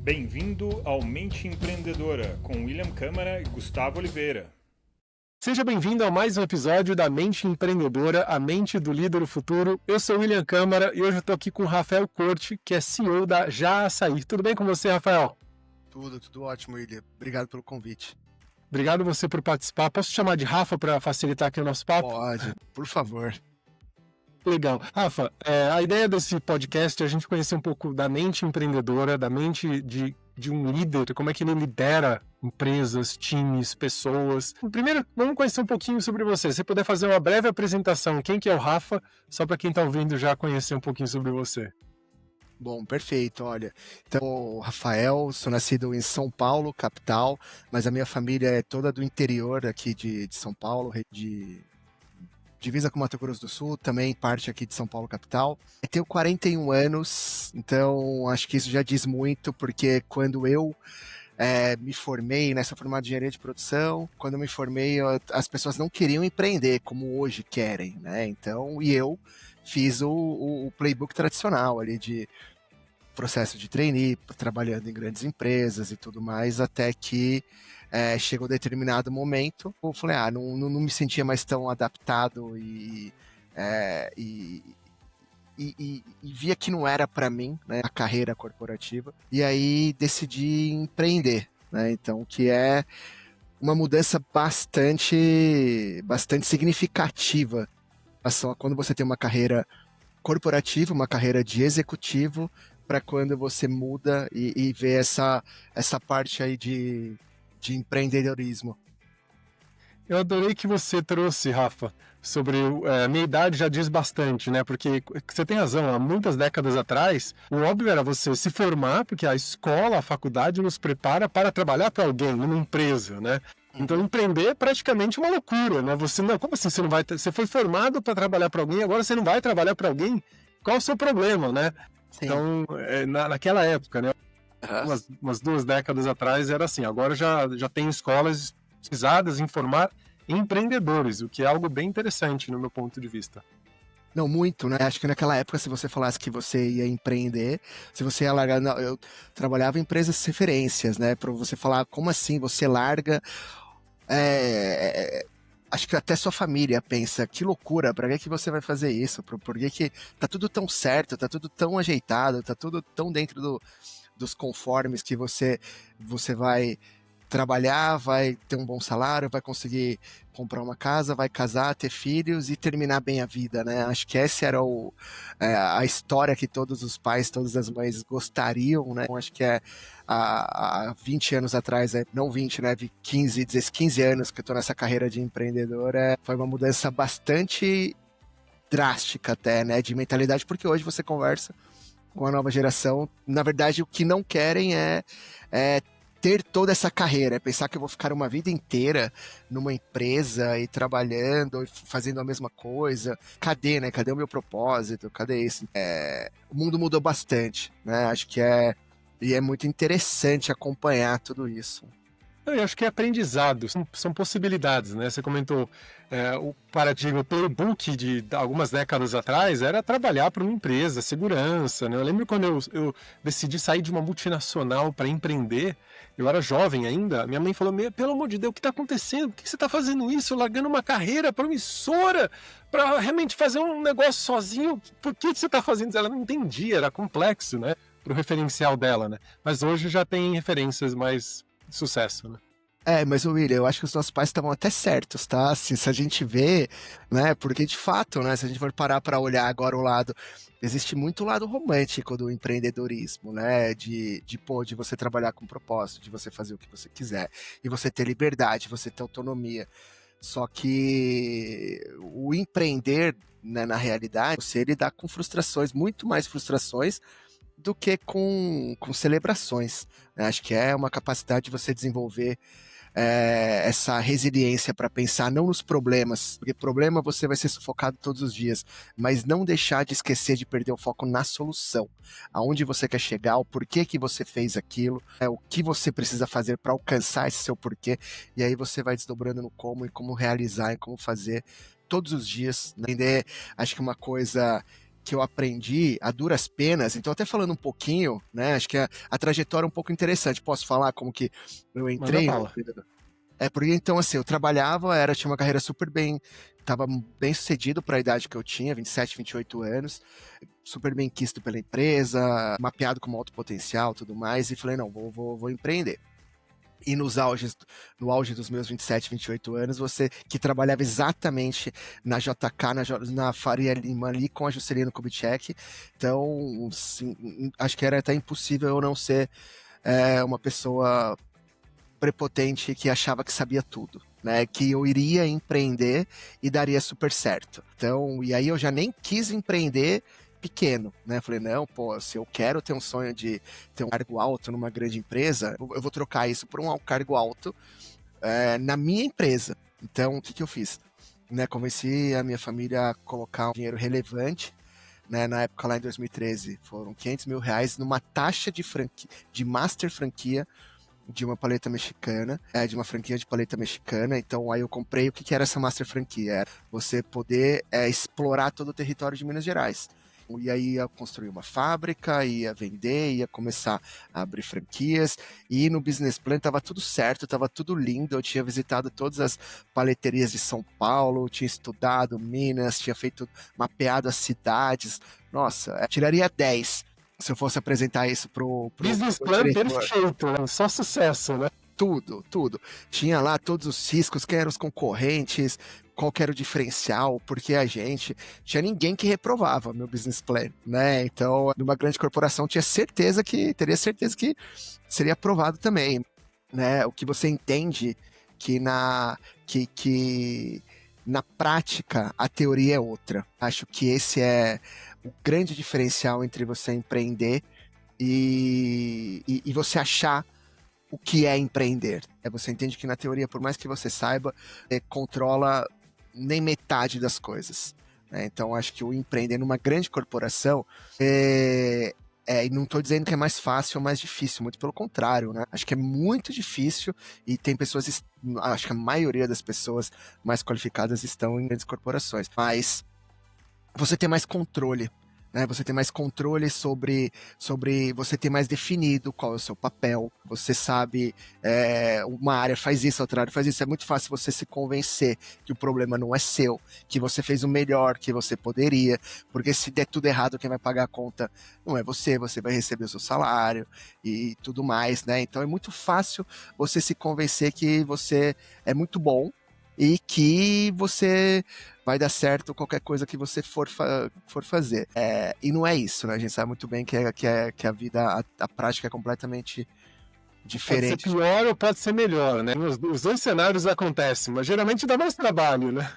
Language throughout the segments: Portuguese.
Bem-vindo ao Mente Empreendedora, com William Câmara e Gustavo Oliveira. Seja bem-vindo a mais um episódio da Mente Empreendedora, a mente do líder do futuro. Eu sou o William Câmara e hoje eu estou aqui com o Rafael Corte, que é CEO da Já Açaí. Tudo bem com você, Rafael? Tudo ótimo, William. Obrigado pelo convite. Obrigado você por participar. Posso te chamar de Rafa para facilitar aqui o nosso papo? Pode, por favor. Legal. Rafa, a ideia desse podcast é a gente conhecer um pouco da mente empreendedora, da mente de um líder, como é que ele lidera empresas, times, pessoas. Primeiro, vamos conhecer um pouquinho sobre você. Se você puder fazer uma breve apresentação, quem que é o Rafa, só para quem está ouvindo já conhecer um pouquinho sobre você. Bom, perfeito, olha. Então, Rafael, sou nascido em São Paulo, capital, mas a minha família é toda do interior aqui de São Paulo, de divisa com Mato Grosso do Sul, também parte aqui de São Paulo, capital. Eu tenho 41 anos, então acho que isso já diz muito, porque quando eu me formei nessa formada de engenharia de produção, quando eu me formei, as pessoas não queriam empreender como hoje querem, né? Então, e eu fiz o playbook tradicional ali de processo de trainee, trabalhando em grandes empresas e tudo mais, até que chegou um determinado momento, eu falei, não me sentia mais tão adaptado e via que não era para mim, né, a carreira corporativa, e aí decidi empreender, né, então que é uma mudança bastante significativa quando você tem uma carreira corporativa, uma carreira de executivo, para quando você muda e vê essa parte aí de empreendedorismo. Eu adorei que você trouxe, Rafa, sobre a minha idade já diz bastante, né? Porque você tem razão, há muitas décadas atrás, o óbvio era você se formar, porque a escola, a faculdade nos prepara para trabalhar para alguém, numa empresa, né? Então, empreender é praticamente uma loucura, né? Como assim você não vai... Você foi formado para trabalhar para alguém, agora você não vai trabalhar para alguém? Qual é o seu problema, né? Sim. Então, naquela época, né? Umas 2 décadas atrás era assim. Agora já tem escolas especializadas em formar empreendedores, o que é algo bem interessante no meu ponto de vista. Não, muito, né? Acho que naquela época, se você falasse que você ia empreender, se você ia largar... Não, eu trabalhava em empresas de referências, né? Para você falar, como assim você larga... acho que até sua família pensa, que loucura, pra que você vai fazer isso? Por que tá tudo tão certo, tá tudo tão ajeitado, tá tudo tão dentro dos conformes que você vai trabalhar, vai ter um bom salário, vai conseguir comprar uma casa, vai casar, ter filhos e terminar bem a vida, né? Acho que essa era a história que todos os pais, todas as mães gostariam, né? Acho que há 20 anos atrás, não 20, né? 15 anos que eu tô nessa carreira de empreendedor, foi uma mudança bastante drástica até, né? De mentalidade, porque hoje você conversa com a nova geração, na verdade o que não querem é ter toda essa carreira, pensar que eu vou ficar uma vida inteira numa empresa e trabalhando, fazendo a mesma coisa. Cadê, né? Cadê o meu propósito? Cadê isso? O mundo mudou bastante, né? Acho que e é muito interessante acompanhar tudo isso. Eu acho que é aprendizado, são possibilidades, né? Você comentou o paradigma, o playbook de algumas décadas atrás era trabalhar para uma empresa, segurança, né? Eu lembro quando eu decidi sair de uma multinacional para empreender, eu era jovem ainda, minha mãe falou, pelo amor de Deus, o que está acontecendo? Por que você está fazendo isso? Largando uma carreira promissora para realmente fazer um negócio sozinho? Por que você está fazendo isso? Ela não entendia, era complexo, né? Pro referencial dela, né? Mas hoje já tem referências mais sucesso, né? Mas, William, eu acho que os nossos pais estavam até certos, tá? Assim, se a gente vê, né? Porque, de fato, né? Se a gente for parar para olhar agora o lado... Existe muito lado romântico do empreendedorismo, né? De você trabalhar com propósito, de você fazer o que você quiser. E você ter liberdade, você ter autonomia. Só que o empreender, né, na realidade, você lidar com frustrações, muito mais frustrações do que com celebrações. Acho que é uma capacidade de você desenvolver essa resiliência para pensar não nos problemas, porque problema você vai ser sufocado todos os dias, mas não deixar de esquecer de perder o foco na solução, aonde você quer chegar, o porquê que você fez aquilo, o que você precisa fazer para alcançar esse seu porquê, e aí você vai desdobrando no como e como realizar e como fazer todos os dias, né? Acho que uma coisa que eu aprendi a duras penas, então até falando um pouquinho, né, acho que a trajetória é um pouco interessante, posso falar como que eu entrei? Manda bala. Porque então assim, eu trabalhava, tinha uma carreira super bem, estava bem sucedido para a idade que eu tinha, 27, 28 anos, super bem quisto pela empresa, mapeado com alto potencial, tudo mais, e falei, não, vou empreender. E no auge dos meus 27, 28 anos, você que trabalhava exatamente na JK, na Faria Lima ali com a Juscelino Kubitschek, então sim, acho que era até impossível eu não ser uma pessoa prepotente que achava que sabia tudo, né? Que eu iria empreender e daria super certo. Então, e aí eu já nem quis empreender pequeno, né? Falei, não, pô, se eu quero ter um sonho de ter um cargo alto numa grande empresa, eu vou trocar isso por um cargo alto na minha empresa. Então, o que eu fiz? Né, convenci a minha família a colocar um dinheiro relevante, né, na época lá em 2013, foram R$500 mil numa taxa de master franquia de uma paleta mexicana, de uma franquia de paleta mexicana. Então aí eu comprei. O que era essa master franquia? Era você poder explorar todo o território de Minas Gerais. E aí ia construir uma fábrica, ia vender, ia começar a abrir franquias, e no business plan estava tudo certo, estava tudo lindo. Eu tinha visitado todas as paleterias de São Paulo, tinha estudado Minas, tinha mapeado as cidades. Nossa, tiraria 10 se eu fosse apresentar isso pro Business plan perfeito, né? Só sucesso, né? Tudo. Tinha lá todos os riscos, quem eram os concorrentes, qual que era o diferencial, porque tinha ninguém que reprovava meu business plan, né? Então, numa grande corporação, teria certeza que seria aprovado também, né? O que você entende que na prática a teoria é outra. Acho que esse é o grande diferencial entre você empreender e você achar o que é empreender. Você entende que na teoria, por mais que você saiba, controla nem metade das coisas. Então, acho que o empreender numa grande corporação e não estou dizendo que é mais fácil ou mais difícil, muito pelo contrário, né? Acho que é muito difícil e tem pessoas, acho que a maioria das pessoas mais qualificadas estão em grandes corporações. Mas você tem mais controle, né? Você tem mais controle sobre você ter mais definido qual é o seu papel. Você sabe, uma área faz isso, outra área faz isso. É muito fácil você se convencer que o problema não é seu, que você fez o melhor que você poderia, porque se der tudo errado, quem vai pagar a conta não é você vai receber o seu salário e tudo mais, né? Então é muito fácil você se convencer que você é muito bom e que você vai dar certo qualquer coisa que você for fazer. E não é isso, né? A gente sabe muito bem que a vida, a prática é completamente diferente. Pode ser pior ou pode ser melhor, né? Os dois cenários acontecem, mas geralmente dá mais trabalho, né?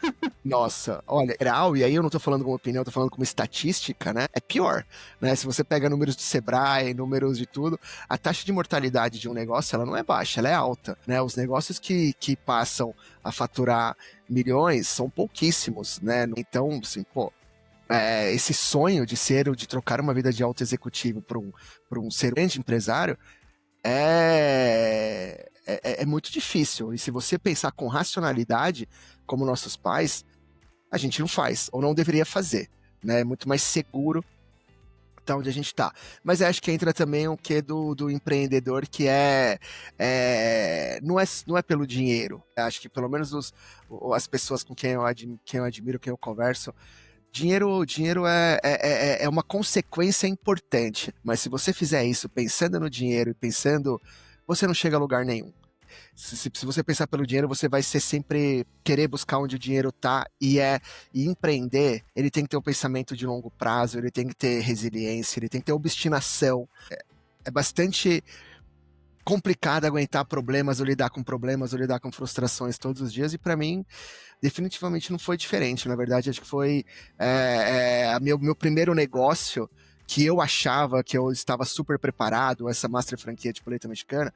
Nossa, olha, geral, e aí eu não tô falando como opinião, eu tô falando como estatística, né? É pior, né? Se você pega números de Sebrae, números de tudo, a taxa de mortalidade de um negócio, ela não é baixa, ela é alta, né? Os negócios que passam a faturar milhões são pouquíssimos, né? Então, assim, pô, esse sonho de trocar uma vida de alto executivo para um ser grande empresário é muito difícil. E se você pensar com racionalidade, como nossos pais, a gente não faz, ou não deveria fazer, né? É muito mais seguro tá onde a gente tá. Mas eu acho que entra também o que do empreendedor, que não é pelo dinheiro. Eu acho que pelo menos as pessoas com quem eu admiro, quem eu converso, dinheiro é uma consequência importante, mas se você fizer isso pensando no dinheiro e pensando, você não chega a lugar nenhum. Se você pensar pelo dinheiro, você vai sempre querer buscar onde o dinheiro tá, e empreender, ele tem que ter um pensamento de longo prazo, ele tem que ter resiliência, ele tem que ter obstinação. É bastante complicado aguentar problemas, ou lidar com frustrações todos os dias, e para mim definitivamente não foi diferente. Na verdade, acho que foi meu primeiro negócio, que eu achava que eu estava super preparado, essa master franquia de paleta mexicana.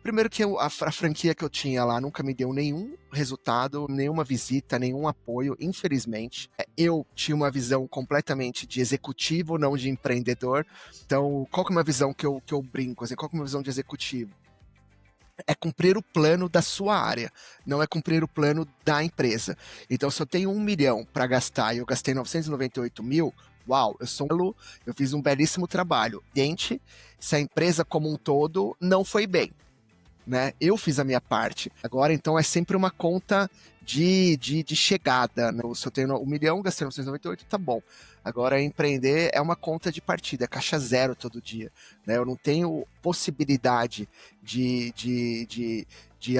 Primeiro que a franquia que eu tinha lá nunca me deu nenhum resultado, nenhuma visita, nenhum apoio, infelizmente. Eu tinha uma visão completamente de executivo, não de empreendedor. Então, qual que é uma visão que eu brinco? Assim, qual que é uma visão de executivo? É cumprir o plano da sua área, não é cumprir o plano da empresa. Então, se eu tenho 1 milhão para gastar e eu gastei 998 mil, uau, eu fiz um belíssimo trabalho. Gente, se a empresa como um todo não foi bem, né? Eu fiz a minha parte. Agora, então, é sempre uma conta de chegada, né? Se eu tenho 1 milhão, gastei 998, tá bom. Agora, empreender é uma conta de partida, é caixa zero todo dia, né? Eu não tenho possibilidade de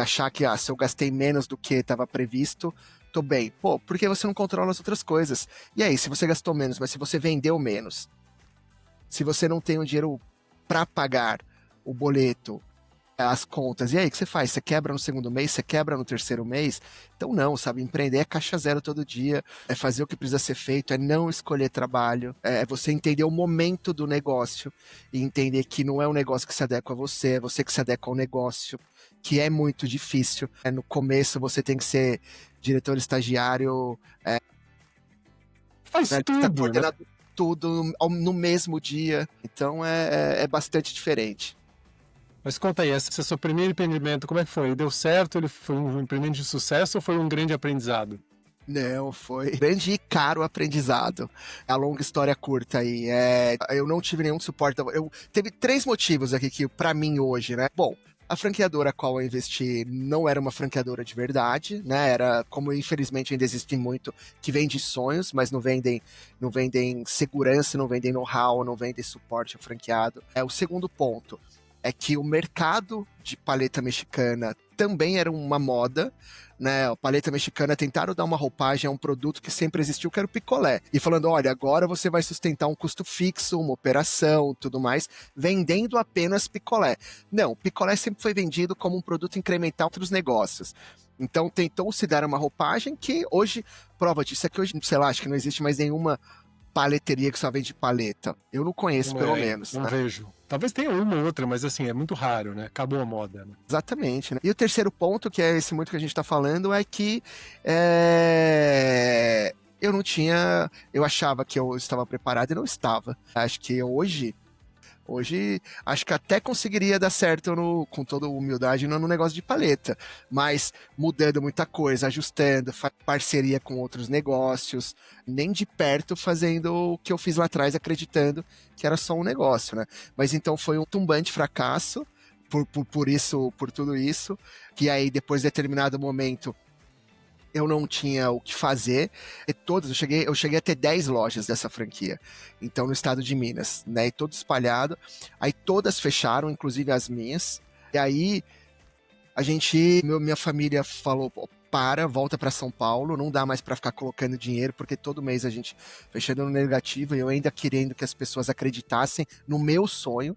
achar que, se eu gastei menos do que estava previsto, tô bem. Pô, porque você não controla as outras coisas. E aí, se você gastou menos, mas se você vendeu menos, se você não tem o dinheiro para pagar o boleto, as contas, e aí, o que você faz? Você quebra no segundo mês? Você quebra no terceiro mês? Então não, sabe? Empreender é caixa zero todo dia, é fazer o que precisa ser feito, é não escolher trabalho, é você entender o momento do negócio e entender que não é um negócio que se adequa a você, é você que se adequa ao negócio, que é muito difícil. No começo você tem que ser diretor estagiário, Faz né? Tá tudo, né? coordenado tudo no mesmo dia, então é bastante diferente. Mas conta aí, esse seu primeiro empreendimento, como é que foi? Ele deu certo? Ele foi um empreendimento de sucesso ou foi um grande aprendizado? Não, foi grande e caro aprendizado. A longa história curta aí. Eu não tive nenhum suporte. Teve 3 motivos aqui que, pra mim, hoje, né? Bom, a franqueadora a qual eu investi não era uma franqueadora de verdade, né? Era, como infelizmente ainda existe muito, que vende sonhos, mas não vendem segurança, não vendem know-how, não vendem suporte ao franqueado. O segundo ponto é que o mercado de paleta mexicana também era uma moda, né? A paleta mexicana tentaram dar uma roupagem a um produto que sempre existiu, que era o picolé. E falando, olha, agora você vai sustentar um custo fixo, uma operação, tudo mais, vendendo apenas picolé. Não, o picolé sempre foi vendido como um produto incremental para os negócios. Então tentou se dar uma roupagem que hoje, prova disso é que hoje, sei lá, acho que não existe mais nenhuma paleteria que só vende paleta. Eu não conheço, pelo menos. Não né? vejo. Talvez tenha uma ou outra, mas assim, é muito raro, né? Acabou a moda, né? Exatamente. Né? E o terceiro ponto, que é esse muito que a gente está falando, é que eu não tinha... Eu achava que eu estava preparado e não estava. Acho que hoje, acho que até conseguiria dar certo, com toda humildade, no negócio de paleta. Mas mudando muita coisa, ajustando, parceria com outros negócios, nem de perto fazendo o que eu fiz lá atrás, acreditando que era só um negócio, né? Mas então foi um tumbante fracasso, por tudo isso, que aí depois de determinado momento eu não tinha o que fazer, e eu cheguei a ter 10 lojas dessa franquia, então no estado de Minas, né, e todo espalhado, aí todas fecharam, inclusive as minhas, e aí minha família falou, volta para São Paulo, não dá mais para ficar colocando dinheiro, porque todo mês a gente fechando no negativo, e eu ainda querendo que as pessoas acreditassem no meu sonho,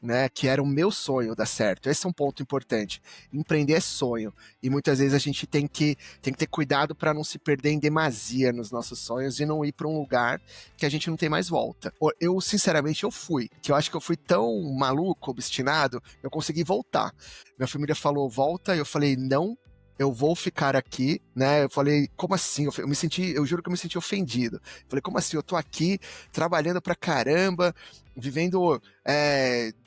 né, que era o meu sonho dar certo. Esse é um ponto importante. Empreender é sonho. E muitas vezes a gente tem que ter cuidado para não se perder em demasia nos nossos sonhos e não ir para um lugar que a gente não tem mais volta. Sinceramente, que eu acho que eu fui tão maluco, obstinado, eu consegui voltar. Minha família falou, volta, e eu falei, não, eu vou ficar aqui, né? Eu falei, como assim? Eu juro que eu me senti ofendido. Eu falei, como assim? Eu tô aqui trabalhando pra caramba, vivendo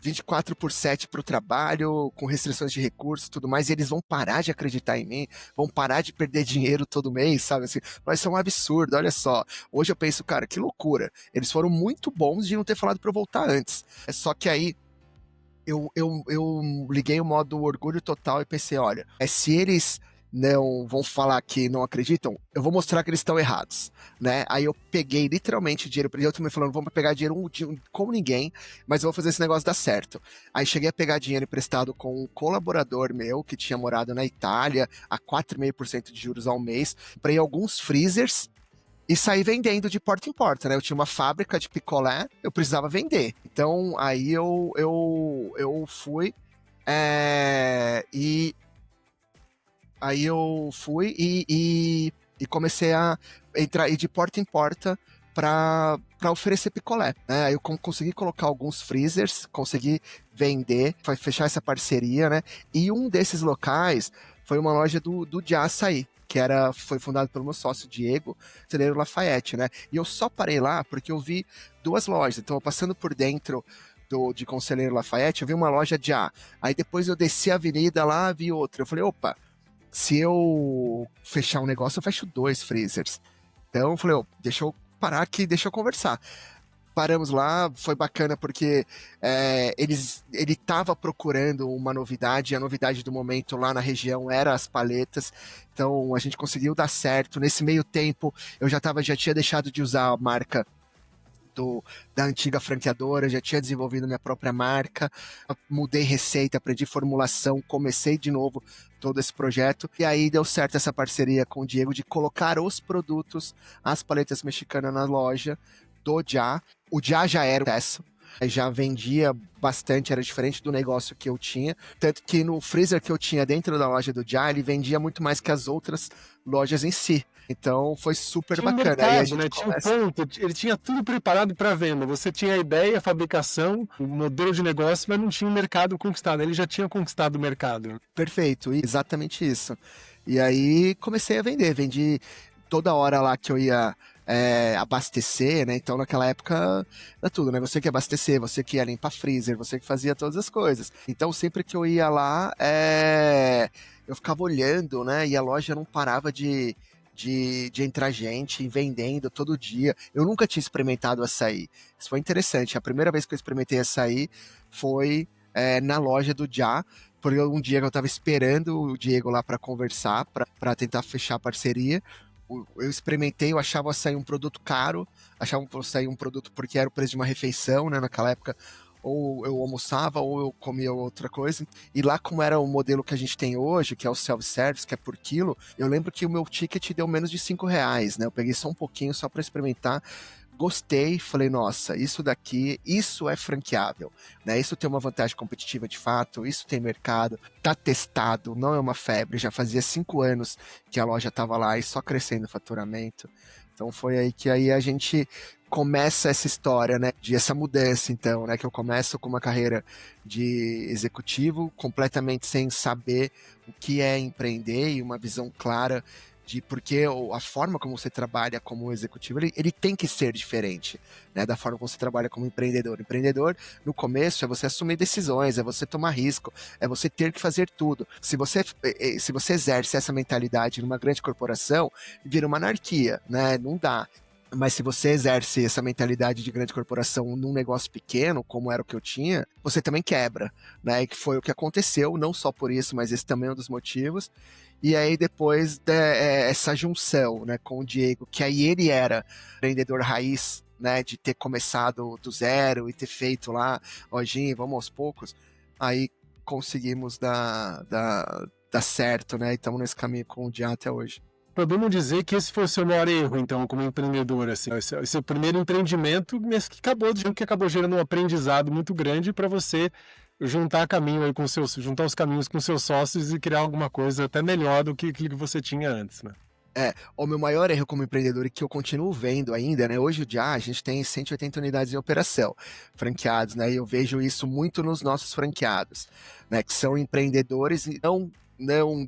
24/7 pro trabalho, com restrições de recursos e tudo mais, e eles vão parar de acreditar em mim, vão parar de perder dinheiro todo mês, sabe? Assim, mas isso é um absurdo, olha só. Hoje eu penso, cara, que loucura. Eles foram muito bons de não ter falado pra eu voltar antes. É só que aí eu liguei o modo orgulho total e pensei, olha, se eles não vão falar que não acreditam, eu vou mostrar que eles estão errados, né? Aí eu peguei literalmente dinheiro, eu também falando, vamos pegar dinheiro com ninguém, mas eu vou fazer esse negócio dar certo. Aí cheguei a pegar dinheiro emprestado com um colaborador meu, que tinha morado na Itália, a 4,5% de juros ao mês, comprei alguns freezers, e saí vendendo de porta em porta, né? Eu tinha uma fábrica de picolé, eu precisava vender. Então, aí eu fui e aí eu fui e comecei a entrar de porta em porta para oferecer picolé. Né? Aí eu consegui colocar alguns freezers, consegui vender, fechar essa parceria, né? E um desses locais foi uma loja do de açaí, que foi fundado pelo meu sócio Diego, Celeiro Lafayette, né? E eu só parei lá porque eu vi 2 lojas. Então, eu passando por dentro de Conselheiro Lafayette, eu vi uma loja de A. Aí depois eu desci a avenida lá, vi outra. Eu falei, opa, se eu fechar um negócio, eu fecho 2 freezers. Então eu falei, deixa eu parar aqui, deixa eu conversar. Paramos lá, foi bacana porque ele estava procurando uma novidade, e a novidade do momento lá na região era as paletas, então a gente conseguiu dar certo. Nesse meio tempo, eu já tinha deixado de usar a marca da antiga franqueadora, já tinha desenvolvido minha própria marca, mudei receita, aprendi formulação, comecei de novo todo esse projeto, e aí deu certo essa parceria com o Diego de colocar os produtos, as paletas mexicanas na loja do Já. O Já era um sucesso, já vendia bastante, era diferente do negócio que eu tinha, tanto que no freezer que eu tinha dentro da loja do Já, ele vendia muito mais que as outras lojas em si. Então foi super tinha bacana. Mercado, aí a gente né? Tinha um ponto, ele tinha tudo preparado para venda. Você tinha a ideia, a fabricação, o modelo de negócio, mas não tinha o mercado conquistado. Ele já tinha conquistado o mercado. Perfeito, exatamente isso. E aí comecei a vender, vendi toda hora lá que eu ia abastecer, né? Então naquela época era tudo, né? Você que ia abastecer, você que ia limpar freezer, você que fazia todas as coisas. Então sempre que eu ia lá, eu ficava olhando, né? E a loja não parava de entrar gente vendendo todo dia. Eu nunca tinha experimentado açaí. Isso foi interessante. A primeira vez que eu experimentei açaí foi na loja do Já, porque um dia que eu tava esperando o Diego lá para conversar, para tentar fechar a parceria. Eu experimentei, eu achava o açaí um produto caro, achava o açaí um produto porque era o preço de uma refeição, né? Naquela época, ou eu almoçava ou eu comia outra coisa. E lá, como era o modelo que a gente tem hoje, que é o self-service, que é por quilo, eu lembro que o meu ticket deu menos de R$5, né? Eu peguei só um pouquinho, só para experimentar. Gostei, falei, nossa, isso é franqueável, né? Isso tem uma vantagem competitiva de fato, isso tem mercado, tá testado, não é uma febre, já fazia 5 anos que a loja tava lá e só crescendo o faturamento. Então foi aí que a gente começa essa história, né, de essa mudança, então, né, que eu começo com uma carreira de executivo, completamente sem saber o que é empreender e uma visão clara de porque a forma como você trabalha como executivo, ele tem que ser diferente, né, da forma como você trabalha como empreendedor. Empreendedor, no começo, é você assumir decisões, é você tomar risco, é você ter que fazer tudo. Se você exerce essa mentalidade numa grande corporação, vira uma anarquia, né, não dá. Mas se você exerce essa mentalidade de grande corporação num negócio pequeno, como era o que eu tinha, você também quebra, né? E que foi o que aconteceu, não só por isso, mas esse também é um dos motivos. E aí depois essa junção, né, com o Diego, que aí ele era empreendedor raiz, né, de ter começado do zero e ter feito lá, lojinha, vamos aos poucos, aí conseguimos dar certo, né? E estamos nesse caminho com o Diego até hoje. Podemos dizer que esse foi o seu maior erro, então, como empreendedor, assim, esse primeiro empreendimento, mas que acabou gerando um aprendizado muito grande para você juntar juntar os caminhos com seus sócios e criar alguma coisa até melhor do que aquilo que você tinha antes, né? O meu maior erro como empreendedor, e que eu continuo vendo ainda, né? Hoje a gente tem 180 unidades em operação, franqueados, né? E eu vejo isso muito nos nossos franqueados, né? Que são empreendedores, não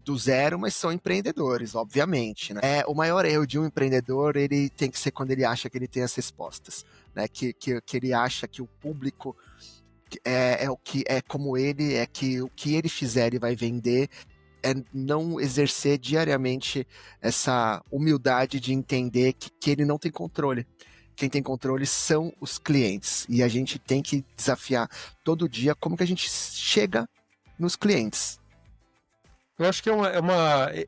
do zero, mas são empreendedores, obviamente, né? O maior erro de um empreendedor, ele tem que ser quando ele acha que ele tem as respostas, né? Que ele acha que o público é o que é como ele, que o que ele fizer ele vai vender, não exercer diariamente essa humildade de entender que ele não tem controle. Quem tem controle são os clientes, e a gente tem que desafiar todo dia como que a gente chega nos clientes. Eu acho que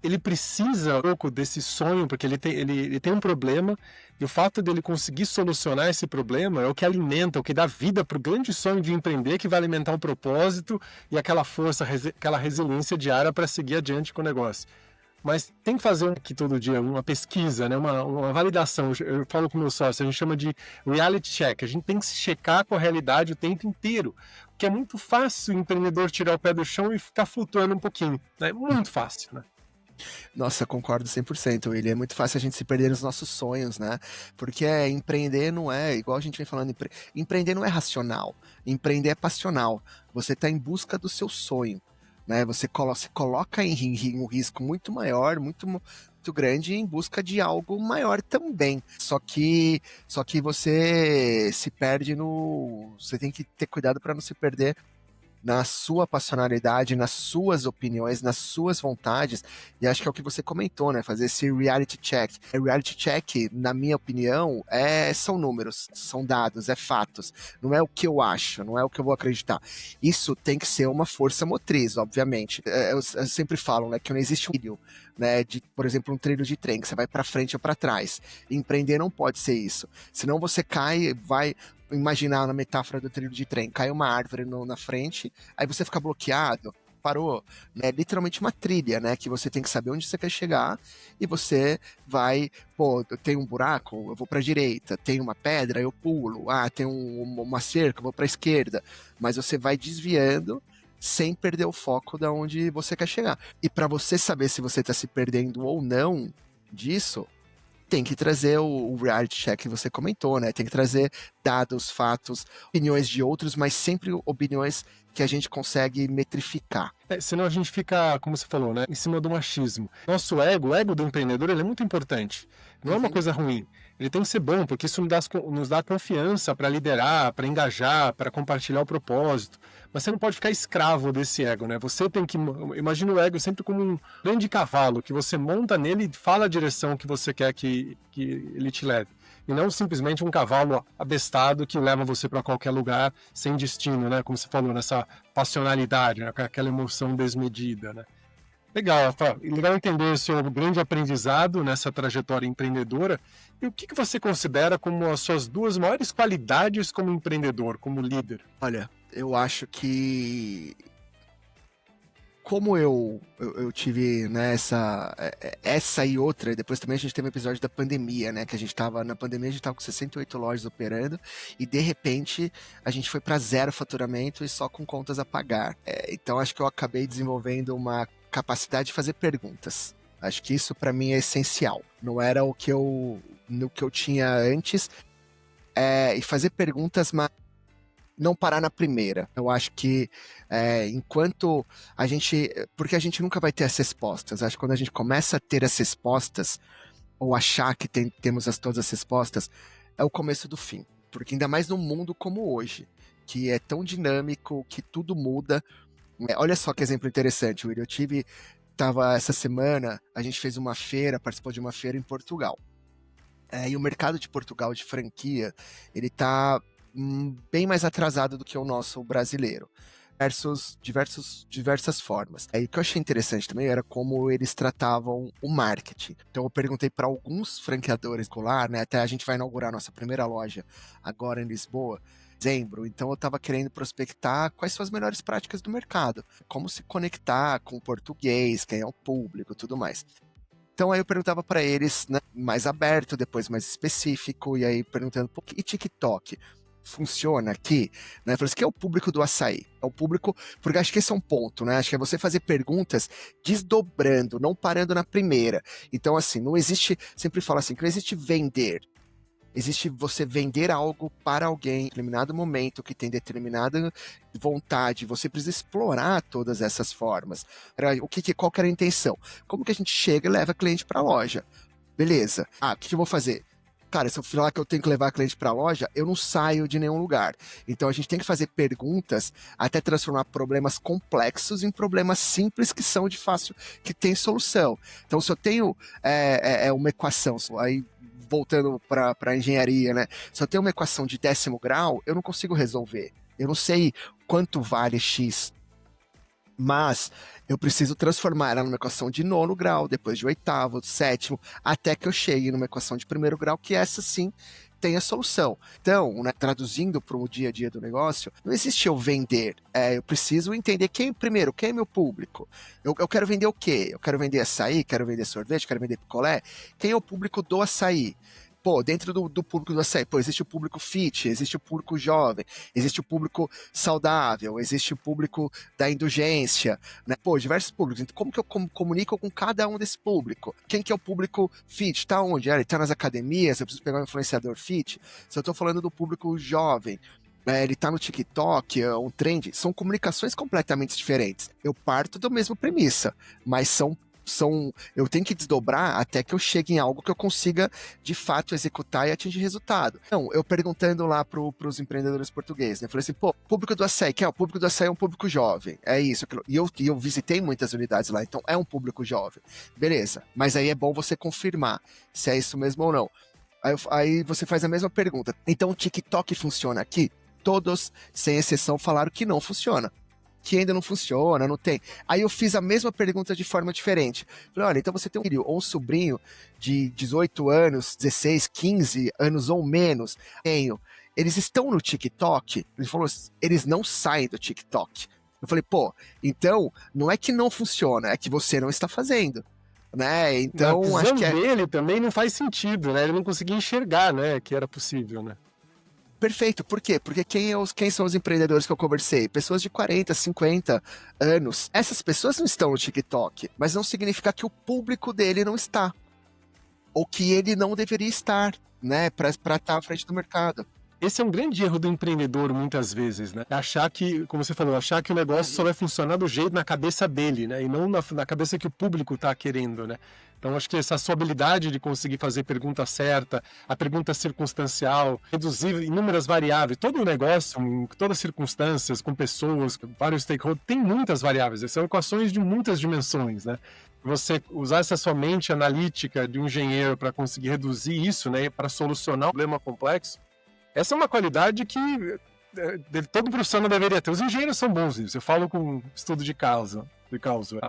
ele precisa um pouco desse sonho, porque ele tem um problema, e o fato dele conseguir solucionar esse problema é o que alimenta, o que dá vida para o grande sonho de empreender, que vai alimentar um propósito e aquela força, aquela resiliência diária para seguir adiante com o negócio. Mas tem que fazer aqui todo dia uma pesquisa, né? uma validação. Eu falo com o meu sócio, a gente chama de reality check. A gente tem que se checar com a realidade o tempo inteiro. Porque é muito fácil o empreendedor tirar o pé do chão e ficar flutuando um pouquinho. É muito fácil, né? Nossa, concordo 100%, William. É muito fácil a gente se perder nos nossos sonhos, né? Porque empreender não é, igual a gente vem falando, empreender não é racional. Empreender é passional. Você está em busca do seu sonho, né? Você coloca em um risco muito maior, muito grande, em busca de algo maior também. Só que você se perde você tem que ter cuidado para não se perder na sua passionalidade, nas suas opiniões, nas suas vontades, e acho que é o que você comentou, né? Fazer esse reality check. Reality check, na minha opinião, são números, são dados, é fatos. Não é o que eu acho, não é o que eu vou acreditar. Isso tem que ser uma força motriz, obviamente. Eu sempre falo, né, que não existe um trilho, né, de, por exemplo, um trilho de trem, que você vai para frente ou para trás. Empreender não pode ser isso. Senão você cai, vai imaginar na metáfora do trilho de trem, cai uma árvore na frente, aí você fica bloqueado, parou, né? É literalmente uma trilha, né? Que você tem que saber onde você quer chegar e você vai, pô, tem um buraco, eu vou para a direita, tem uma pedra, eu pulo, tem uma cerca, eu vou para a esquerda, mas você vai desviando sem perder o foco da onde você quer chegar. E para você saber se você está se perdendo ou não disso, tem que trazer o reality check que você comentou, né? Tem que trazer dados, fatos, opiniões de outros, mas sempre opiniões que a gente consegue metrificar. Senão a gente fica, como você falou, né, em cima do machismo. Nosso ego, o ego do empreendedor, ele é muito importante. Não é uma coisa ruim. Ele tem que ser bom, porque isso nos dá confiança para liderar, para engajar, para compartilhar o propósito. Mas você não pode ficar escravo desse ego, né? Você tem que... Imagina o ego sempre como um grande cavalo, que você monta nele e fala a direção que você quer que ele te leve. E não simplesmente um cavalo abestado que leva você para qualquer lugar sem destino, né? Como você falou, nessa passionalidade, né? Aquela emoção desmedida, né? Legal, Rafa. Legal entender o seu grande aprendizado nessa trajetória empreendedora. E o que você considera como as suas 2 maiores qualidades como empreendedor, como líder? Olha, eu acho que como eu tive, né, essa e outra, depois também a gente teve um episódio da pandemia, né, que na pandemia a gente tava com 68 lojas operando e de repente a gente foi para 0 faturamento e só com contas a pagar. Então acho que eu acabei desenvolvendo uma capacidade de fazer perguntas. Acho que isso para mim é essencial. Não era no que eu tinha antes, e fazer perguntas, mas não parar na primeira. Eu acho que enquanto porque a gente nunca vai ter as respostas. Acho que quando a gente começa a ter as respostas, ou achar que temos todas as respostas, é o começo do fim. Porque ainda mais num mundo como hoje, que é tão dinâmico, que tudo muda. Olha só que exemplo interessante, Will. Essa semana, a gente fez uma feira, participou de uma feira em Portugal. E o mercado de Portugal de franquia, ele tá bem mais atrasado do que o nosso brasileiro, diversas formas. Aí o que eu achei interessante também era como eles tratavam o marketing. Então eu perguntei para alguns franqueadores escolar, né? Até a gente vai inaugurar nossa primeira loja agora em Lisboa, em dezembro. Então eu estava querendo prospectar quais são as melhores práticas do mercado, como se conectar com o português, quem é o público, tudo mais. Então aí eu perguntava para eles, né, mais aberto, depois mais específico, e aí perguntando, e TikTok? Funciona aqui, né? Eu falei assim, que é o público do açaí? É o público, porque acho que esse é um ponto, né? Acho que é você fazer perguntas desdobrando, não parando na primeira. Então, assim, não existe, sempre falo assim, que não existe vender. Existe você vender algo para alguém em determinado momento, que tem determinada vontade. Você precisa explorar todas essas formas. Qual que era a intenção? Como que a gente chega e leva cliente para a loja? Beleza. O que eu vou fazer? Cara, se eu falar que eu tenho que levar cliente para a loja, eu não saio de nenhum lugar. Então a gente tem que fazer perguntas até transformar problemas complexos em problemas simples que são de fácil, que tem solução. Então se eu tenho uma equação, aí voltando para a engenharia, né? Se eu tenho uma equação de 10º grau, eu não consigo resolver. Eu não sei quanto vale X. Mas eu preciso transformar ela numa equação de 9º grau, depois de 8º, 7º, até que eu chegue numa equação de 1º grau, que essa sim tem a solução. Então, né, traduzindo para o dia a dia do negócio, não existe eu vender. Eu preciso entender quem é meu público. Eu quero vender o quê? Eu quero vender açaí, quero vender sorvete, quero vender picolé. Quem é o público do açaí? Dentro do público do açaí, existe o público fit, existe o público jovem, existe o público saudável, existe o público da indulgência, né? Diversos públicos. Então, como que eu comunico com cada um desse público? Quem que é o público fit? Tá onde? Ele tá nas academias, eu preciso pegar um influenciador fit? Se eu tô falando do público jovem, ele tá no TikTok, é um trend, são comunicações completamente diferentes. Eu parto da mesma premissa, mas são eu tenho que desdobrar até que eu chegue em algo que eu consiga, de fato, executar e atingir resultado. Então, eu perguntando lá pros empreendedores portugueses, né? Eu falei assim, pô, público do Assaí, o público do Assaí é um público jovem, é isso, aquilo. E eu visitei muitas unidades lá, então é um público jovem. Beleza, mas aí é bom você confirmar se é isso mesmo ou não. Aí você faz a mesma pergunta. Então o TikTok funciona aqui? Todos, sem exceção, falaram que não funciona. Que ainda não funciona, não tem. Aí eu fiz a mesma pergunta de forma diferente. Falei, olha, então você tem um filho ou um sobrinho de 18 anos, 16, 15 anos ou menos? Tenho. Eles estão no TikTok? Ele falou, eles não saem do TikTok. Eu falei, pô, então não é que não funciona, é que você não está fazendo. Né? Então, na acho visão que dele também não faz sentido, né? Ele não conseguia enxergar, né, que era possível, né? Perfeito. Por quê? Porque quem são os empreendedores que eu conversei? Pessoas de 40, 50 anos. Essas pessoas não estão no TikTok, mas não significa que o público dele não está. Ou que ele não deveria estar, né? Para estar à frente do mercado. Esse é um grande erro do empreendedor, muitas vezes, né? Achar que, como você falou, achar que o negócio só vai funcionar do jeito na cabeça dele, né? E não na cabeça que o público está querendo, né? Então, acho que essa sua habilidade de conseguir fazer a pergunta certa, a pergunta circunstancial, reduzir inúmeras variáveis, todo o negócio, em todas as circunstâncias, com pessoas, com vários stakeholders, tem muitas variáveis. São equações de muitas dimensões, né? Você usar essa sua mente analítica de um engenheiro para conseguir reduzir isso, né? Para solucionar um problema complexo, essa é uma qualidade que todo profissional deveria ter. Os engenheiros são bons nisso. Eu falo com estudo de causa.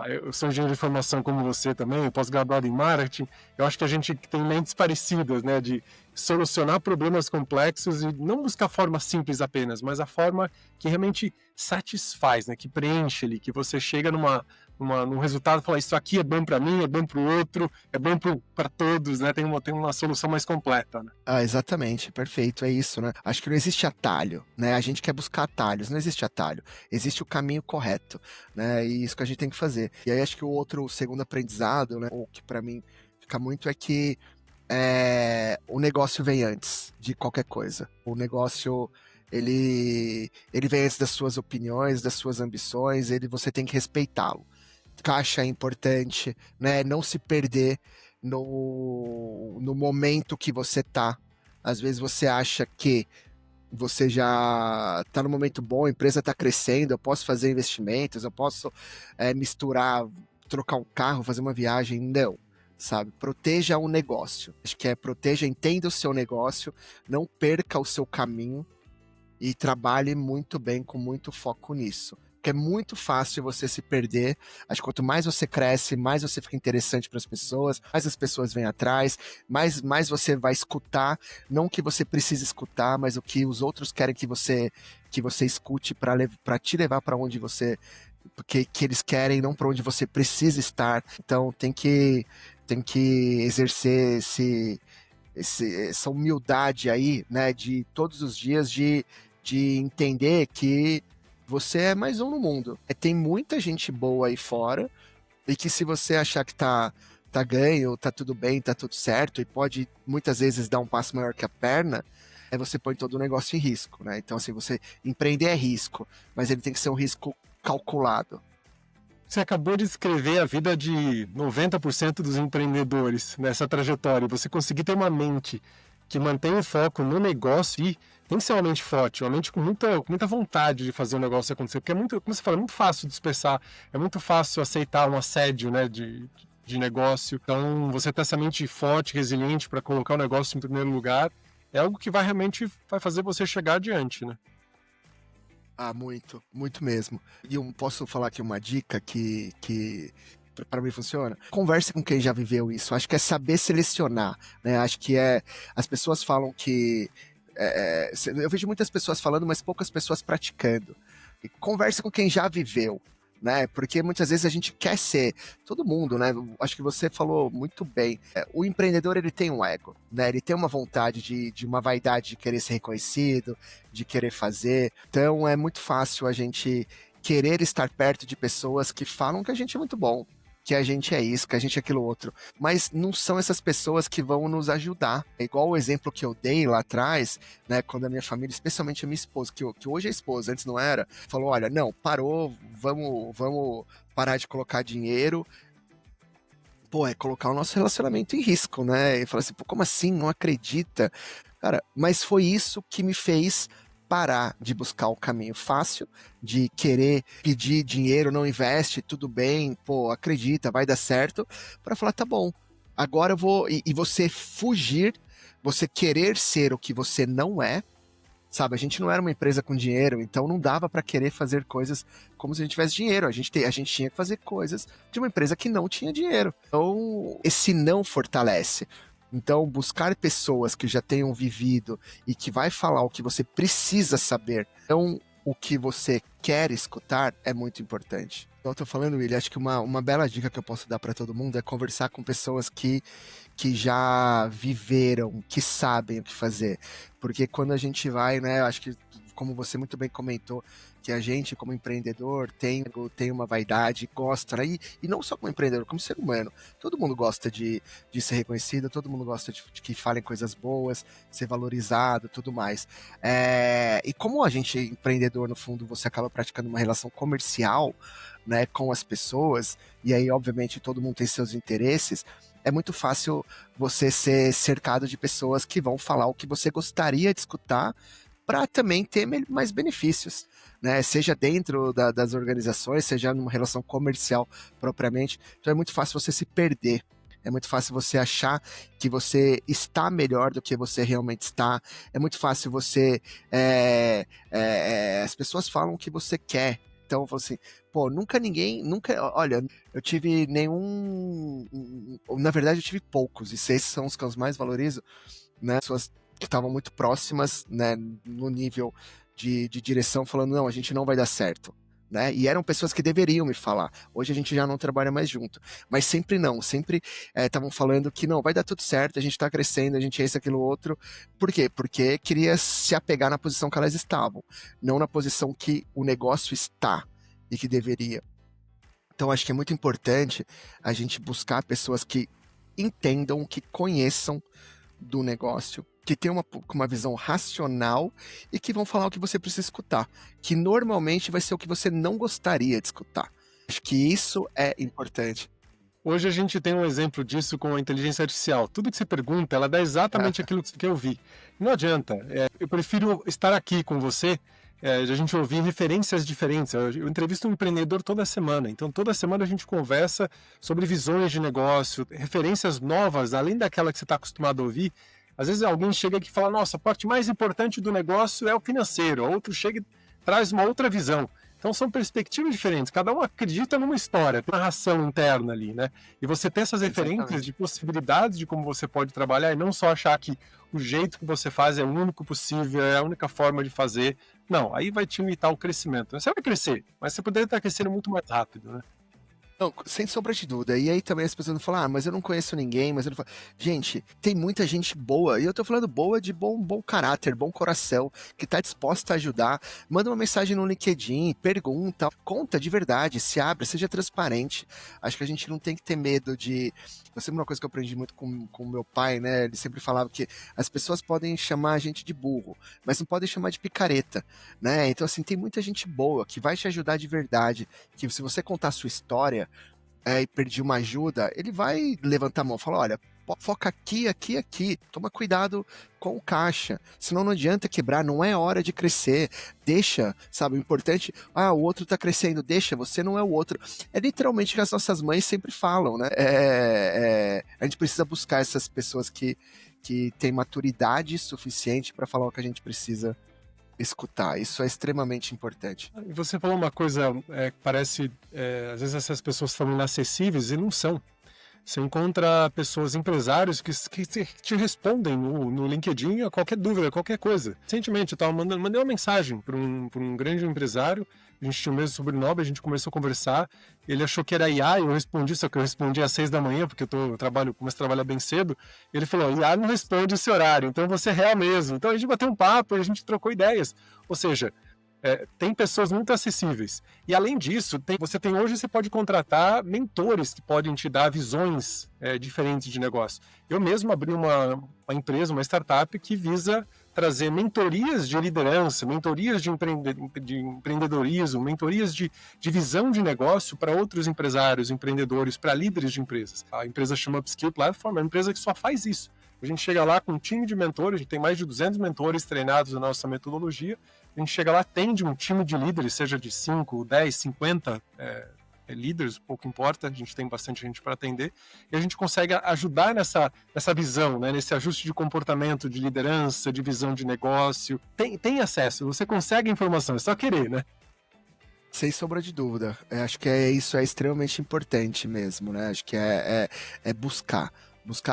Eu sou engenheiro de formação como você também, eu pós-graduado em marketing. Eu acho que a gente tem mentes parecidas, né? De solucionar problemas complexos e não buscar a forma simples apenas, mas a forma que realmente satisfaz, né? Que preenche ali, que você chega num resultado e fala, isso aqui é bom para mim, é bom para o outro, é bom para todos, né? Tem uma solução mais completa, né? Ah, exatamente, perfeito, é isso, né? Acho que não existe atalho, né? A gente quer buscar atalhos, não existe atalho, existe o caminho correto, né? E isso que a gente tem que fazer. E aí acho que o segundo aprendizado, né? O que para mim fica muito é que o negócio vem antes de qualquer coisa. O negócio ele vem antes das suas opiniões, das suas ambições, você tem que respeitá-lo. Caixa é importante, né? Não se perder no momento que você tá. Às vezes você acha que você já tá no momento bom, a empresa tá crescendo, eu posso fazer investimentos, eu posso misturar, trocar um carro, fazer uma viagem. Não, sabe? Proteja o negócio. Acho que entenda o seu negócio, não perca o seu caminho e trabalhe muito bem, com muito foco nisso. Porque é muito fácil você se perder. Acho que quanto mais você cresce, mais você fica interessante para as pessoas, mais as pessoas vêm atrás, mais você vai escutar, não o que você precisa escutar, mas o que os outros querem que você escute para te levar para onde você que eles querem, não para onde você precisa estar. Então tem que exercer essa humildade aí, né, de todos os dias de entender que você é mais um no mundo. Tem muita gente boa aí fora, e que se você achar que tá ganho, tá tudo bem, tá tudo certo, e pode muitas vezes dar um passo maior que a perna, você põe todo o negócio em risco, né? Então, assim, você empreender é risco, mas ele tem que ser um risco calculado. Você acabou de descrever a vida de 90% dos empreendedores nessa trajetória. Você conseguir ter uma mente que mantém o foco no negócio e tem que ser uma mente forte, uma mente com muita vontade de fazer o negócio acontecer, porque como você fala, é muito fácil dispersar, é muito fácil aceitar um assédio, né, de negócio. Então, você ter essa mente forte, resiliente para colocar o negócio em primeiro lugar, é algo que realmente vai fazer você chegar adiante, né? Ah, muito, muito mesmo. E eu posso falar aqui uma dica que para mim funciona? Converse com quem já viveu isso. Acho que é saber selecionar, né? Acho que as pessoas falam que eu vejo muitas pessoas falando, mas poucas pessoas praticando. E converse com quem já viveu, né? Porque muitas vezes a gente quer ser todo mundo, né? Acho que você falou muito bem. O empreendedor, ele tem um ego, né? Ele tem uma vontade de uma vaidade de querer ser reconhecido, de querer fazer. Então é muito fácil a gente querer estar perto de pessoas que falam que a gente é muito bom, que a gente é isso, que a gente é aquilo outro. Mas não são essas pessoas que vão nos ajudar. É igual o exemplo que eu dei lá atrás, né? Quando a minha família, especialmente a minha esposa, que hoje é esposa, antes não era, falou: olha, não, parou, vamos parar de colocar dinheiro. pô, é colocar o nosso relacionamento em risco, né? E falar assim, pô, como assim? Não acredita? Cara, mas foi isso que me fez parar de buscar o caminho fácil, de querer pedir dinheiro, não investe, tudo bem, pô, acredita, vai dar certo, para falar, tá bom, agora eu vou. E você fugir, você querer ser o que você não é, sabe? A gente não era uma empresa com dinheiro, então não dava para querer fazer coisas como se a gente tivesse dinheiro. A gente tinha que fazer coisas de uma empresa que não tinha dinheiro. Então, esse não fortalece. Então, buscar pessoas que já tenham vivido e que vai falar o que você precisa saber, não o que você quer escutar, é muito importante. Então, eu tô falando, William, acho que uma bela dica que eu posso dar para todo mundo é conversar com pessoas que já viveram, que sabem o que fazer. Porque quando a gente vai, né, eu acho que, como você muito bem comentou, que a gente, como empreendedor, tem uma vaidade, gosta, né? E não só como empreendedor, como ser humano. Todo mundo gosta de ser reconhecido, todo mundo gosta de que falem coisas boas, ser valorizado, tudo mais. E como a gente, empreendedor, no fundo, você acaba praticando uma relação comercial, né, com as pessoas, e aí, obviamente, todo mundo tem seus interesses, é muito fácil você ser cercado de pessoas que vão falar o que você gostaria de escutar para também ter mais benefícios, né? Seja dentro das organizações, seja numa relação comercial propriamente. Então é muito fácil você se perder. É muito fácil você achar que você está melhor do que você realmente está. É muito fácil você... as pessoas falam o que você quer. Então, eu falo assim, pô, olha, eu tive nenhum... Na verdade, eu tive poucos, e esses são os que eu mais valorizo, né? Pessoas que estavam muito próximas, né, no nível de direção, falando, não, a gente não vai dar certo, né? E eram pessoas que deveriam me falar. Hoje a gente já não trabalha mais junto. Mas sempre não, sempre estavam falando que não, vai dar tudo certo, a gente tá crescendo, a gente é isso, aquilo, outro. Por quê? Porque queria se apegar na posição que elas estavam, não na posição que o negócio está e que deveria. Então acho que é muito importante a gente buscar pessoas que entendam, que conheçam do negócio, que tem uma visão racional e que vão falar o que você precisa escutar, que normalmente vai ser o que você não gostaria de escutar. Acho que isso é importante. Hoje a gente tem um exemplo disso com a inteligência artificial. Tudo que você pergunta, ela dá exatamente aquilo que você quer ouvir. Não adianta. Eu prefiro estar aqui com você, a gente ouvir referências diferentes. Eu entrevisto um empreendedor toda semana. Então, toda semana a gente conversa sobre visões de negócio, referências novas, além daquela que você está acostumado a ouvir. Às vezes alguém chega aqui e fala, nossa, a parte mais importante do negócio é o financeiro. Outro chega e traz uma outra visão. Então são perspectivas diferentes, cada um acredita numa história, tem uma narração interna ali, né? E você tem essas referências de possibilidades de como você pode trabalhar e não só achar que o jeito que você faz é o único possível, é a única forma de fazer. Não, aí vai te limitar o crescimento. Você vai crescer, mas você poderia estar crescendo muito mais rápido, né? Não, sem sombra de dúvida. E aí também as pessoas vão falar, mas eu não conheço ninguém, mas eu não falo. Gente, tem muita gente boa, e eu tô falando boa de bom caráter, bom coração, que tá disposta a ajudar. Manda uma mensagem no LinkedIn, pergunta, conta de verdade, se abre, seja transparente. Acho que a gente não tem que ter medo de... Eu sempre uma coisa que eu aprendi muito com meu pai, né? Ele sempre falava que as pessoas podem chamar a gente de burro, mas não podem chamar de picareta, né? Então, assim, tem muita gente boa que vai te ajudar de verdade, que se você contar a sua história, e pedir uma ajuda, ele vai levantar a mão e falar, olha, foca aqui, aqui, aqui, toma cuidado com o caixa, senão não adianta quebrar, não é hora de crescer, deixa, sabe, o importante, o outro tá crescendo, deixa, você não é o outro, é literalmente o que as nossas mães sempre falam, né, a gente precisa buscar essas pessoas que têm maturidade suficiente para falar o que a gente precisa escutar, isso é extremamente importante. E você falou uma coisa que parece, às vezes essas pessoas são inacessíveis e não são. Você encontra pessoas, empresários que te respondem no LinkedIn a qualquer dúvida, qualquer coisa. Recentemente eu mandei uma mensagem para um grande empresário, a gente tinha o mesmo sobrenome, a gente começou a conversar, ele achou que era IA, eu respondi, só que eu respondi às 6 da manhã, porque eu começo a trabalhar bem cedo, e ele falou, IA não responde esse horário, então você é real mesmo. Então a gente bateu um papo, a gente trocou ideias, ou seja, tem pessoas muito acessíveis. E além disso, hoje você pode contratar mentores que podem te dar visões diferentes de negócio. Eu mesmo abri uma empresa, uma startup que visa trazer mentorias de liderança, mentorias de empreendedorismo, mentorias de visão de negócio para outros empresários, empreendedores, para líderes de empresas. A empresa chama Upskill Platform, é uma empresa que só faz isso. A gente chega lá com um time de mentores, a gente tem mais de 200 mentores treinados na nossa metodologia, a gente chega lá, atende um time de líderes, seja de 5, 10, 50 líderes, pouco importa, a gente tem bastante gente para atender, e a gente consegue ajudar nessa visão, né, nesse ajuste de comportamento, de liderança, de visão de negócio. Tem acesso, você consegue informação, é só querer, né? Sem sombra de dúvida. Acho que isso é extremamente importante mesmo, né? Acho que é buscar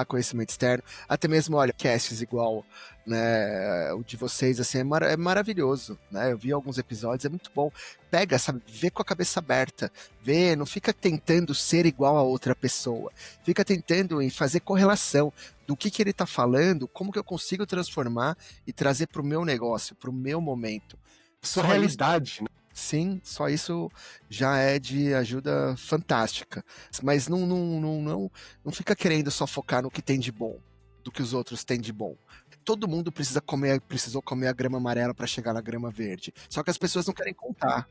conhecimento externo, até mesmo, olha, casts igual, né, o de vocês, assim, é maravilhoso, né, eu vi alguns episódios, é muito bom, pega, sabe, vê com a cabeça aberta, vê, não fica tentando ser igual a outra pessoa, fica tentando em fazer correlação do que ele tá falando, como que eu consigo transformar e trazer pro meu negócio, pro meu momento. Sua realidade, né? Sim, só isso já é de ajuda fantástica. Mas não fica querendo só focar no que tem de bom, do que os outros têm de bom. Todo mundo precisou comer a grama amarela para chegar na grama verde. Só que as pessoas não querem contar.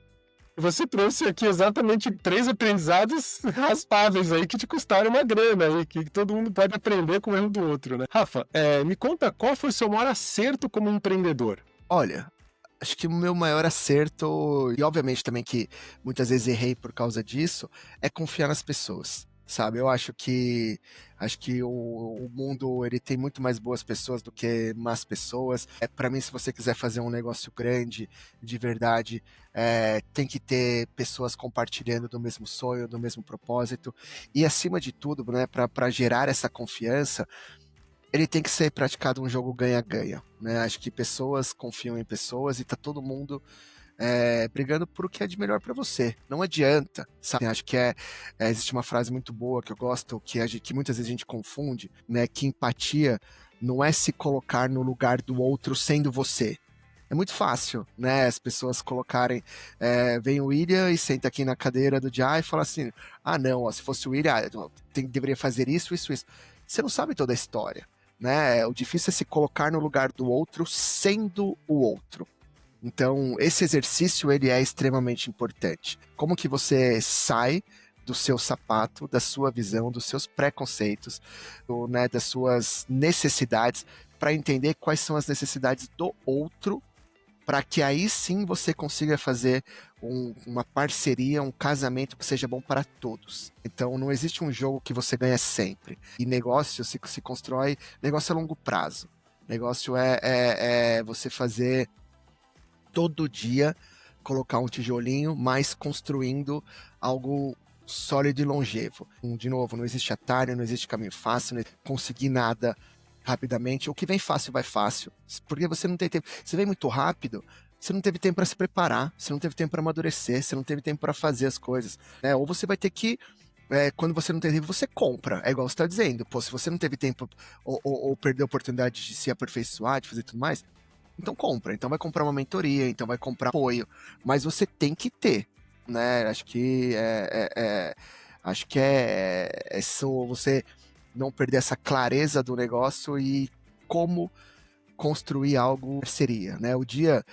Você trouxe aqui exatamente 3 aprendizados raspáveis aí que te custaram uma grana aí, que todo mundo pode aprender com o erro do outro, né? Rafa, me conta qual foi o seu maior acerto como empreendedor? Olha, acho que o meu maior acerto, e obviamente também que muitas vezes errei por causa disso, é confiar nas pessoas, sabe? Eu acho que o mundo ele tem muito mais boas pessoas do que más pessoas. Para mim, se você quiser fazer um negócio grande, de verdade, tem que ter pessoas compartilhando do mesmo sonho, do mesmo propósito. E acima de tudo, né, para gerar essa confiança, ele tem que ser praticado um jogo ganha-ganha, né? Acho que pessoas confiam em pessoas e tá todo mundo brigando por o que é de melhor para você. Não adianta, sabe? Acho que existe uma frase muito boa que eu gosto, que muitas vezes a gente confunde, né? Que empatia não é se colocar no lugar do outro sendo você. É muito fácil, né? As pessoas colocarem. Vem o William e senta aqui na cadeira do Jai e fala assim: ah, não, ó, se fosse o William, deveria fazer isso, isso, isso. Você não sabe toda a história, né? O difícil é se colocar no lugar do outro sendo o outro. Então, esse exercício ele é extremamente importante. Como que você sai do seu sapato, da sua visão, dos seus preconceitos, né, das suas necessidades, para entender quais são as necessidades do outro, para que aí sim você consiga fazer uma parceria, um casamento que seja bom para todos. Então não existe um jogo que você ganha sempre. E negócio se constrói, negócio a longo prazo. Negócio é você fazer todo dia, colocar um tijolinho, mas construindo algo sólido e longevo. De novo, não existe atalho, não existe caminho fácil, não conseguir nada rapidamente. O que vem fácil, vai fácil. Porque você não tem tempo. Você vem muito rápido, você não teve tempo para se preparar, você não teve tempo para amadurecer, você não teve tempo para fazer as coisas. Né? Ou você vai ter que. Quando você não tem tempo, você compra. É igual você está dizendo. Pô, se você não teve tempo ou perdeu a oportunidade de se aperfeiçoar, de fazer tudo mais, então compra. Então vai comprar uma mentoria, então vai comprar apoio. Mas você tem que ter. Né? Acho que é só você não perder essa clareza do negócio e como construir algo parceria, né? O dia,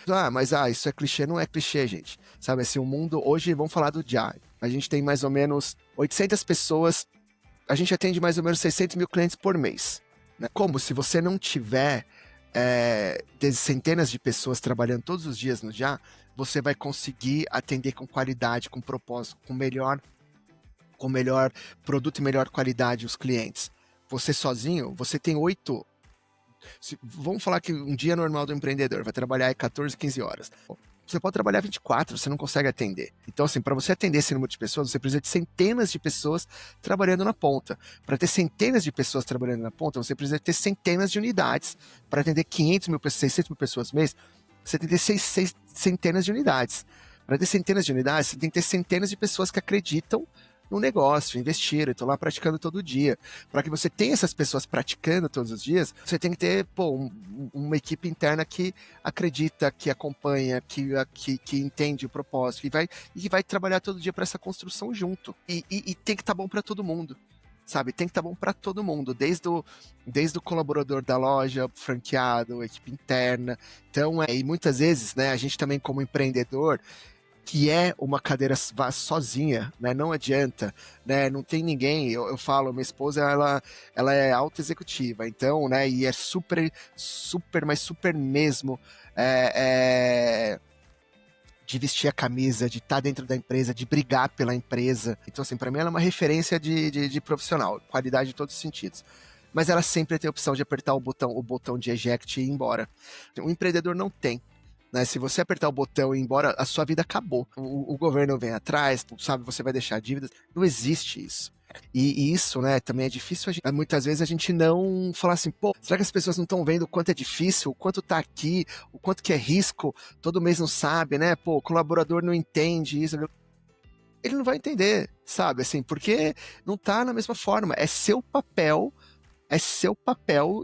isso é clichê, não é clichê, gente. Sabe, assim, o mundo, hoje, vamos falar do Jai. A gente tem mais ou menos 800 pessoas, a gente atende mais ou menos 600 mil clientes por mês. Né? Como se você não tiver centenas de pessoas trabalhando todos os dias no Jai, você vai conseguir atender com qualidade, com propósito, com melhor produto e melhor qualidade os clientes. Você sozinho, você tem 8. Vamos falar que um dia normal do empreendedor vai trabalhar aí 14, 15 horas. Você pode trabalhar 24, você não consegue atender. Então, assim, para você atender esse número de pessoas, você precisa de centenas de pessoas trabalhando na ponta. Para ter centenas de pessoas trabalhando na ponta, você precisa ter centenas de unidades. Para atender 500 mil pessoas, 600 mil pessoas mês, você tem que ter centenas de unidades. Para ter centenas de unidades, você tem que ter centenas de pessoas que acreditam no negócio, investiram, estão lá praticando todo dia. Para que você tenha essas pessoas praticando todos os dias, você tem que ter uma equipe interna que acredita, que acompanha, que entende o propósito e vai trabalhar todo dia para essa construção junto. E tem que estar bom para todo mundo. sabe? Tem que estar bom para todo mundo, desde o colaborador da loja, franqueado, equipe interna. Então, e muitas vezes, né, a gente também como empreendedor, que é uma cadeira sozinha, né? Não adianta, né? Não tem ninguém. Eu falo, minha esposa, ela é alta executiva, então, né? E é super, super, mas super mesmo de vestir a camisa, de estar dentro da empresa, de brigar pela empresa. Então, assim, para mim ela é uma referência de profissional, qualidade em todos os sentidos. Mas ela sempre tem a opção de apertar o botão de eject e ir embora. O empreendedor não tem. Né? Se você apertar o botão e ir embora, a sua vida acabou. O governo vem atrás, sabe, você vai deixar dívidas. Não existe isso. E isso, né, também é difícil. Muitas vezes a gente não falar assim, pô, será que as pessoas não estão vendo o quanto é difícil, o quanto tá aqui, o quanto que é risco, todo mês não sabe, né? Pô, o colaborador não entende isso. Ele não vai entender, sabe? Assim, porque não tá na mesma forma. É seu papel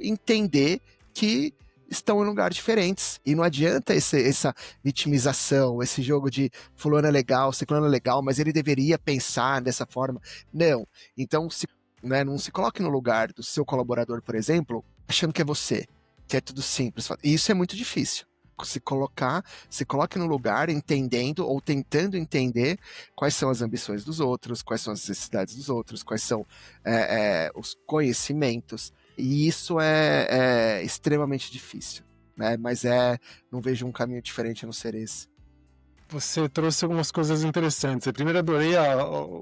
entender que estão em lugares diferentes. E não adianta essa vitimização, esse jogo de fulano é legal, ciclano é legal, mas ele deveria pensar dessa forma. Não. Então, não se coloque no lugar do seu colaborador, por exemplo, achando que é você, que é tudo simples. E isso é muito difícil. Se coloque no lugar entendendo ou tentando entender quais são as ambições dos outros, quais são as necessidades dos outros, quais são os conhecimentos. E isso é extremamente difícil, né? Mas não vejo um caminho diferente a não ser esse. Você trouxe algumas coisas interessantes. Eu primeiro adorei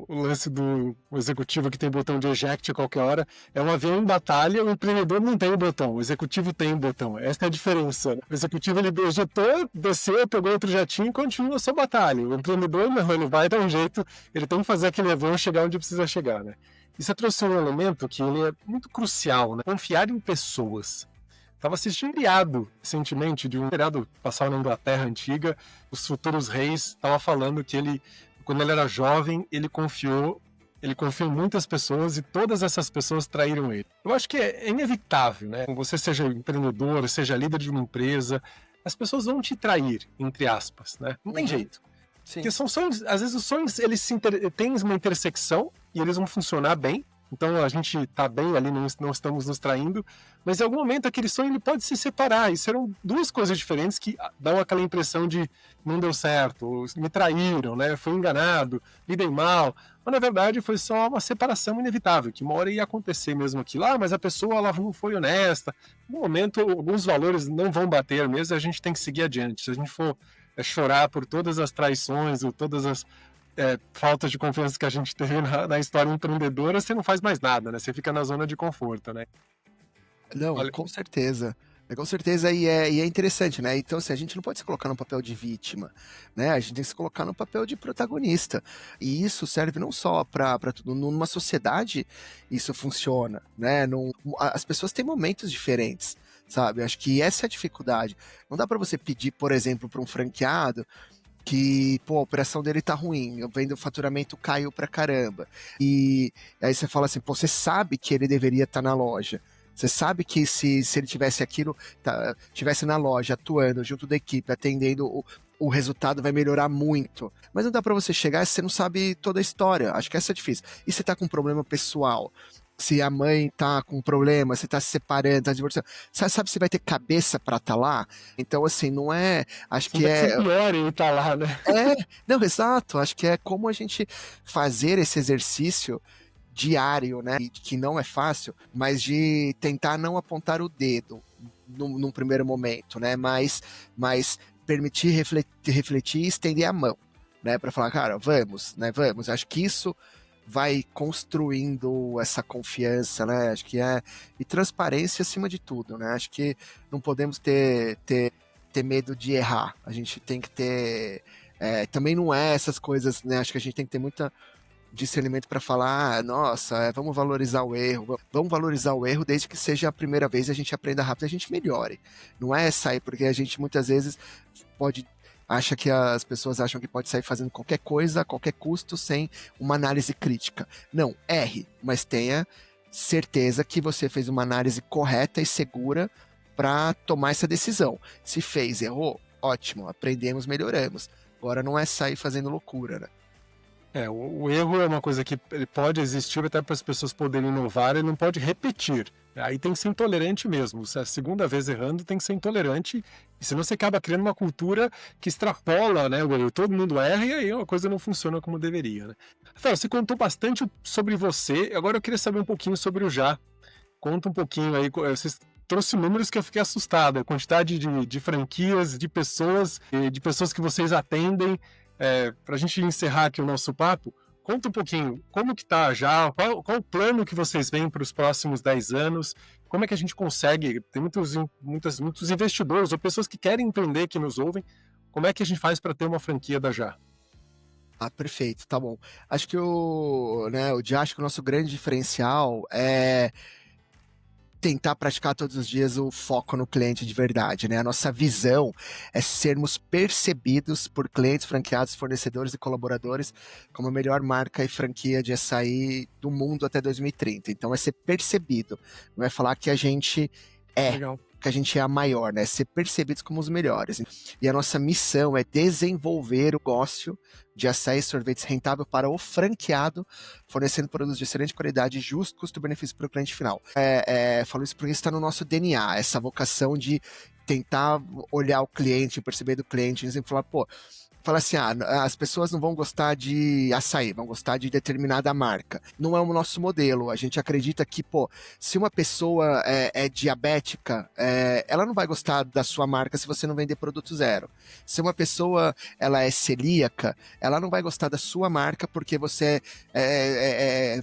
o lance do executivo que tem botão de eject a qualquer hora. É um avião em batalha, o empreendedor não tem o botão, o executivo tem o botão. Essa é a diferença. Né? O executivo ele ejetou, desceu, pegou outro jatinho e continua a sua batalha. O empreendedor não, ele vai dar um jeito, ele tem que fazer aquele avião chegar onde precisa chegar. Né? E você trouxe um elemento que ele é muito crucial, né? Confiar em pessoas. Estava assistindo um seriado recentemente de um seriado passado na Inglaterra antiga, Os Futuros Reis. Estava falando que ele, quando ele era jovem, ele confiou em muitas pessoas e todas essas pessoas traíram ele. Eu acho que é inevitável, né? Você seja empreendedor, seja líder de uma empresa, as pessoas vão te trair, entre aspas, né? Não tem jeito. Sim. Porque são sonhos, às vezes os sonhos eles têm uma intersecção e eles vão funcionar bem. Então a gente está bem ali, não estamos nos traindo, mas em algum momento aquele sonho ele pode se separar, e serão duas coisas diferentes que dão aquela impressão de não deu certo, me traíram, né? Fui enganado, lidei mal, mas na verdade foi só uma separação inevitável, que uma hora ia acontecer mesmo aquilo. Mas a pessoa ela não foi honesta, no momento alguns valores não vão bater mesmo, a gente tem que seguir adiante. Se a gente for chorar por todas as traições ou todas as falta de confiança que a gente teve na história empreendedora, você não faz mais nada, né? Você fica na zona de conforto, né? Não, Olha... com certeza. Com certeza, e é interessante, né? Então, assim, a gente não pode se colocar no papel de vítima, né? A gente tem que se colocar no papel de protagonista. E isso serve não só para tudo. Numa sociedade, isso funciona, né? As pessoas têm momentos diferentes, sabe? Acho que essa é a dificuldade. Não dá para você pedir, por exemplo, para um franqueado que, pô, a operação dele tá ruim, eu vendo o faturamento caiu pra caramba. E aí você fala assim, pô, você sabe que ele deveria estar na loja. Você sabe que se ele tivesse aquilo, tivesse na loja, atuando junto da equipe, atendendo, o resultado vai melhorar muito. Mas não dá pra você chegar se você não sabe toda a história. Acho que essa é difícil. E você tá com um problema pessoal, se a mãe tá com um problema, se tá se separando, tá divorciando, sabe se vai ter cabeça pra tá lá? Então, assim, não é... Acho que é pior ele tá lá, né? Não, exato. Acho que é como a gente fazer esse exercício diário, né? Que não é fácil, mas de tentar não apontar o dedo num primeiro momento, né? Mas permitir refletir e estender a mão, né? Pra falar, cara, vamos, né? Vamos. Acho que isso vai construindo essa confiança, né? Acho que e transparência acima de tudo, né? Acho que não podemos ter medo de errar. A gente tem que ter... também não é essas coisas, né? Acho que a gente tem que ter muita discernimento para falar, nossa, vamos valorizar o erro. Vamos valorizar o erro desde que seja a primeira vez, a gente aprenda rápido, a gente melhore. Não é sair, porque a gente muitas vezes as pessoas acham que pode sair fazendo qualquer coisa, a qualquer custo, sem uma análise crítica. Não, erre, mas tenha certeza que você fez uma análise correta e segura para tomar essa decisão. Se fez, errou, ótimo, aprendemos, melhoramos. Agora não é sair fazendo loucura, né? O erro é uma coisa que ele pode existir até para as pessoas poderem inovar, ele não pode repetir. Aí tem que ser intolerante mesmo. Se é a segunda vez errando, tem que ser intolerante, e senão você acaba criando uma cultura que extrapola, né? Todo mundo erra e aí a coisa não funciona como deveria, né? Rafael, você contou bastante sobre você, agora eu queria saber um pouquinho sobre o Já. Conta um pouquinho aí, você trouxe números que eu fiquei assustado, a quantidade de franquias, de pessoas que vocês atendem. Para a gente encerrar aqui o nosso papo, conta um pouquinho como que tá já, qual o plano que vocês veem para os próximos 10 anos, como é que a gente consegue, tem muitos investidores ou pessoas que querem empreender, que nos ouvem, como é que a gente faz para ter uma franquia da Já? Ah, perfeito, tá bom. Acho que acho que o nosso grande diferencial é tentar praticar todos os dias o foco no cliente de verdade, né? A nossa visão é sermos percebidos por clientes, franqueados, fornecedores e colaboradores como a melhor marca e franquia de açaí do mundo até 2030. Então é ser percebido, não é falar que a gente é. Legal. Que a gente é a maior, né? Ser percebidos como os melhores. E a nossa missão é desenvolver o negócio de açaí e sorvetes rentável para o franqueado, fornecendo produtos de excelente qualidade, justo custo-benefício para o cliente final. Falo isso porque está no nosso DNA, essa vocação de tentar olhar o cliente, perceber do cliente, e falar, fala assim, as pessoas não vão gostar de açaí, vão gostar de determinada marca. Não é o nosso modelo. A gente acredita que, se uma pessoa é diabética, ela não vai gostar da sua marca se você não vender produto zero. Se uma pessoa ela é celíaca, ela não vai gostar da sua marca porque você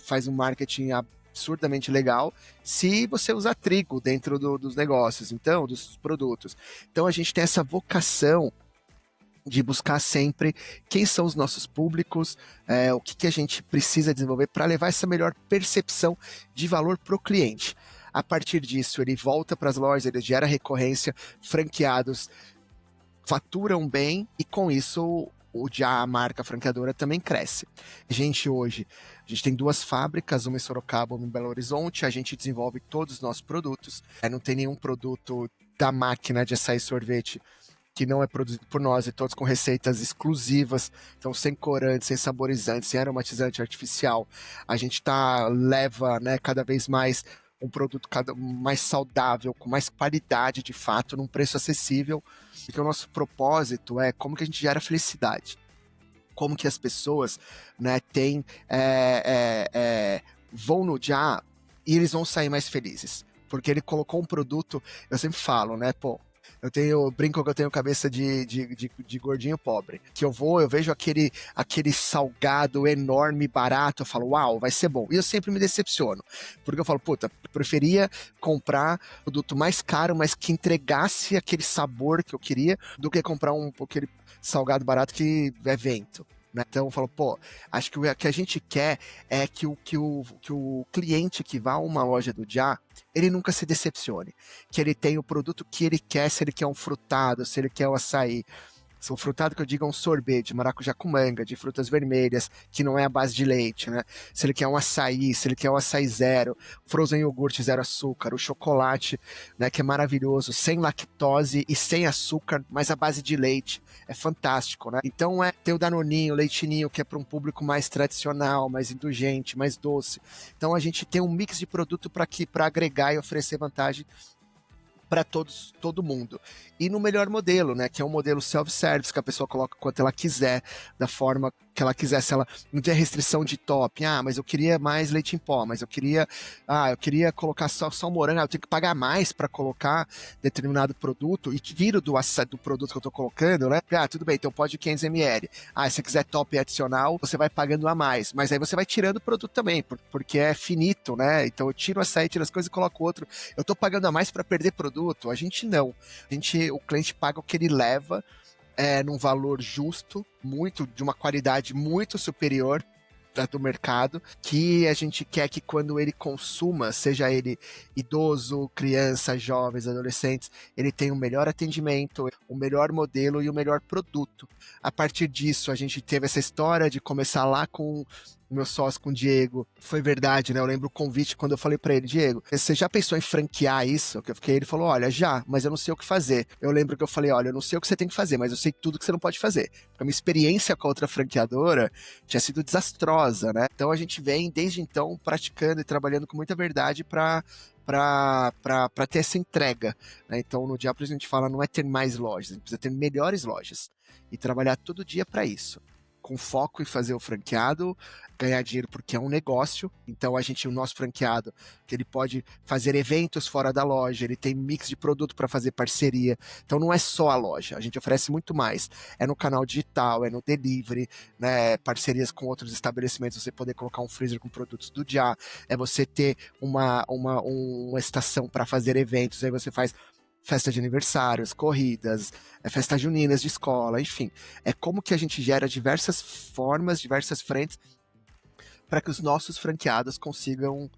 faz um marketing absurdamente legal se você usar trigo dentro dos negócios, então, dos produtos. Então a gente tem essa vocação de buscar sempre quem são os nossos públicos, o que a gente precisa desenvolver para levar essa melhor percepção de valor para o cliente. A partir disso, ele volta para as lojas, ele gera recorrência, franqueados faturam bem e com isso a marca franqueadora também cresce. Hoje, a gente tem 2 fábricas, uma em Sorocaba, uma em Belo Horizonte, a gente desenvolve todos os nossos produtos, não tem nenhum produto da máquina de açaí e sorvete que não é produzido por nós, e todos com receitas exclusivas, então sem corante, sem saborizante, sem aromatizante artificial. A gente leva, né, cada vez mais um produto mais saudável, com mais qualidade de fato, num preço acessível, porque o nosso propósito é como que a gente gera felicidade. Como que as pessoas, né, vão no Já e eles vão sair mais felizes. Porque ele colocou um produto, eu sempre falo, né, eu brinco que eu tenho cabeça de gordinho pobre. Que eu vejo aquele salgado enorme, barato, eu falo, uau, vai ser bom. E eu sempre me decepciono. Porque eu falo, preferia comprar produto mais caro, mas que entregasse aquele sabor que eu queria, do que comprar aquele salgado barato que é vento. Então eu falo, acho que o que a gente quer é que o cliente que vá a uma loja do Já, ele nunca se decepcione. Que ele tenha o produto que ele quer, se ele quer um frutado, se ele quer o açaí. O frutado que eu digo é um sorvete de maracujá com manga, de frutas vermelhas, que não é a base de leite, né? Se ele quer um açaí, se ele quer um açaí zero, frozen iogurte zero açúcar, o chocolate, né, que é maravilhoso, sem lactose e sem açúcar, mas a base de leite. É fantástico, né? Então ter o Danoninho, o Leitinho, que é para um público mais tradicional, mais indulgente, mais doce. Então a gente tem um mix de produto para agregar e oferecer vantagem para todo mundo. E no melhor modelo, né, que é um modelo self-service, que a pessoa coloca quanto ela quiser, da forma que ela quiser, se ela não tem restrição de top, mas eu queria mais leite em pó, mas eu queria colocar só morango, eu tenho que pagar mais para colocar determinado produto, e tiro do produto que eu tô colocando, né, tudo bem, então pode 500 ml, se você quiser top adicional, você vai pagando a mais, mas aí você vai tirando o produto também, porque é finito, né, então eu tiro açaí, tiro as coisas e coloco outro, eu tô pagando a mais para perder produto, a gente não, o cliente paga o que ele leva, num valor justo, de uma qualidade muito superior do mercado, que a gente quer que quando ele consuma, seja ele idoso, criança, jovens, adolescentes, ele tenha o melhor atendimento, o melhor modelo e o melhor produto. A partir disso, a gente teve essa história de começar lá com meu sócio, com o Diego, foi verdade, né? Eu lembro o convite quando eu falei pra ele, Diego, você já pensou em franquear isso? Que eu fiquei, ele falou, olha, já, mas eu não sei o que fazer. Eu lembro que eu falei, olha, eu não sei o que você tem que fazer, mas eu sei tudo que você não pode fazer. Porque a minha experiência com a outra franqueadora tinha sido desastrosa, né? Então a gente vem, desde então, praticando e trabalhando com muita verdade para ter essa entrega, né? Então no Diablo a gente fala não é ter mais lojas, a gente precisa ter melhores lojas e trabalhar todo dia para isso, com foco em fazer o franqueado ganhar dinheiro, porque é um negócio. Então o nosso franqueado, que ele pode fazer eventos fora da loja, ele tem mix de produto para fazer parceria. Então não é só a loja, a gente oferece muito mais. É no canal digital, é no delivery, né, parcerias com outros estabelecimentos, você poder colocar um freezer com produtos do Dia, é você ter uma estação para fazer eventos, aí você faz festa de aniversários, corridas, festas juninas de escola, enfim. É como que a gente gera diversas formas, diversas frentes para que os nossos franqueados consigam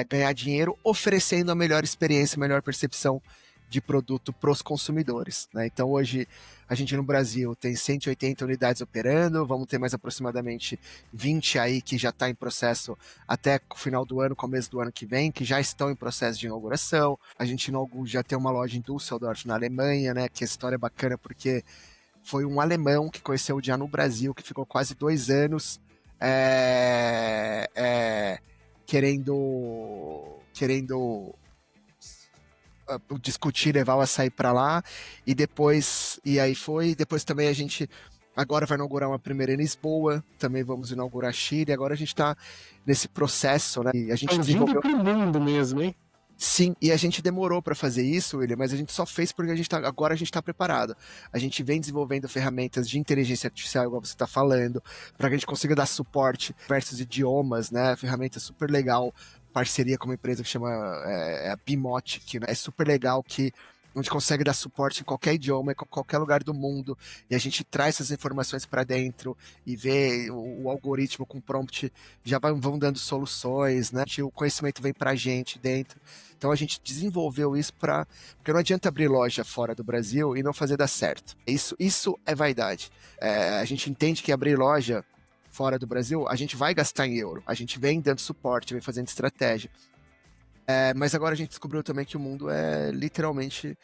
ganhar dinheiro oferecendo a melhor experiência, a melhor percepção de produto para os consumidores, né? Então hoje a gente no Brasil tem 180 unidades operando, vamos ter mais aproximadamente 20 aí que já está em processo até o final do ano, começo do ano que vem, que já estão em processo de inauguração. A gente já tem uma loja em Düsseldorf, na Alemanha, né? Que a história é bacana porque foi um alemão que conheceu o Dia no Brasil, que ficou quase 2 anos querendo discutir, levar o açaí para lá, depois também a gente agora vai inaugurar uma primeira em Lisboa, também vamos inaugurar Chile, agora a gente está nesse processo, né? E a gente vindo pro mundo mesmo, hein? Sim, e a gente demorou para fazer isso, William, mas a gente só fez porque agora a gente está preparado. A gente vem desenvolvendo ferramentas de inteligência artificial, igual você está falando, para que a gente consiga dar suporte a diversos idiomas, né? Ferramenta super legal, parceria com uma empresa que chama a Bimotic, né? É super legal que a gente consegue dar suporte em qualquer idioma, em qualquer lugar do mundo, e a gente traz essas informações para dentro e vê o algoritmo com prompt, já vão dando soluções, né? O conhecimento vem para a gente dentro. Então a gente desenvolveu isso porque não adianta abrir loja fora do Brasil e não fazer dar certo. Isso é vaidade. A gente entende que abrir loja fora do Brasil, a gente vai gastar em euro. A gente vem dando suporte, vem fazendo estratégia. Mas agora a gente descobriu também que o mundo é literalmente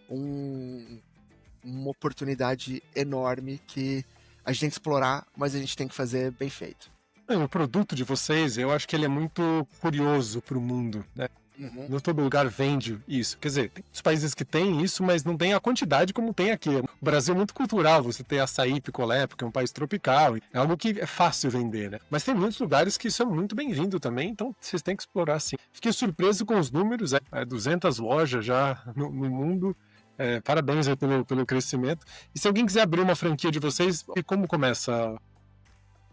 uma oportunidade enorme que a gente tem que explorar, mas a gente tem que fazer bem feito. O produto de vocês, eu acho que ele é muito curioso para o mundo, né? Uhum. Não todo lugar vende isso. Quer dizer, tem os países que têm isso, mas não tem a quantidade como tem aqui. O Brasil é muito cultural, você tem açaí, picolé, porque é um país tropical. É algo que é fácil vender, né? Mas tem muitos lugares que isso é muito bem-vindo também, então vocês têm que explorar sim. Fiquei surpreso com os números, 200 lojas já no mundo. Parabéns aí pelo crescimento. E se alguém quiser abrir uma franquia de vocês, como começa?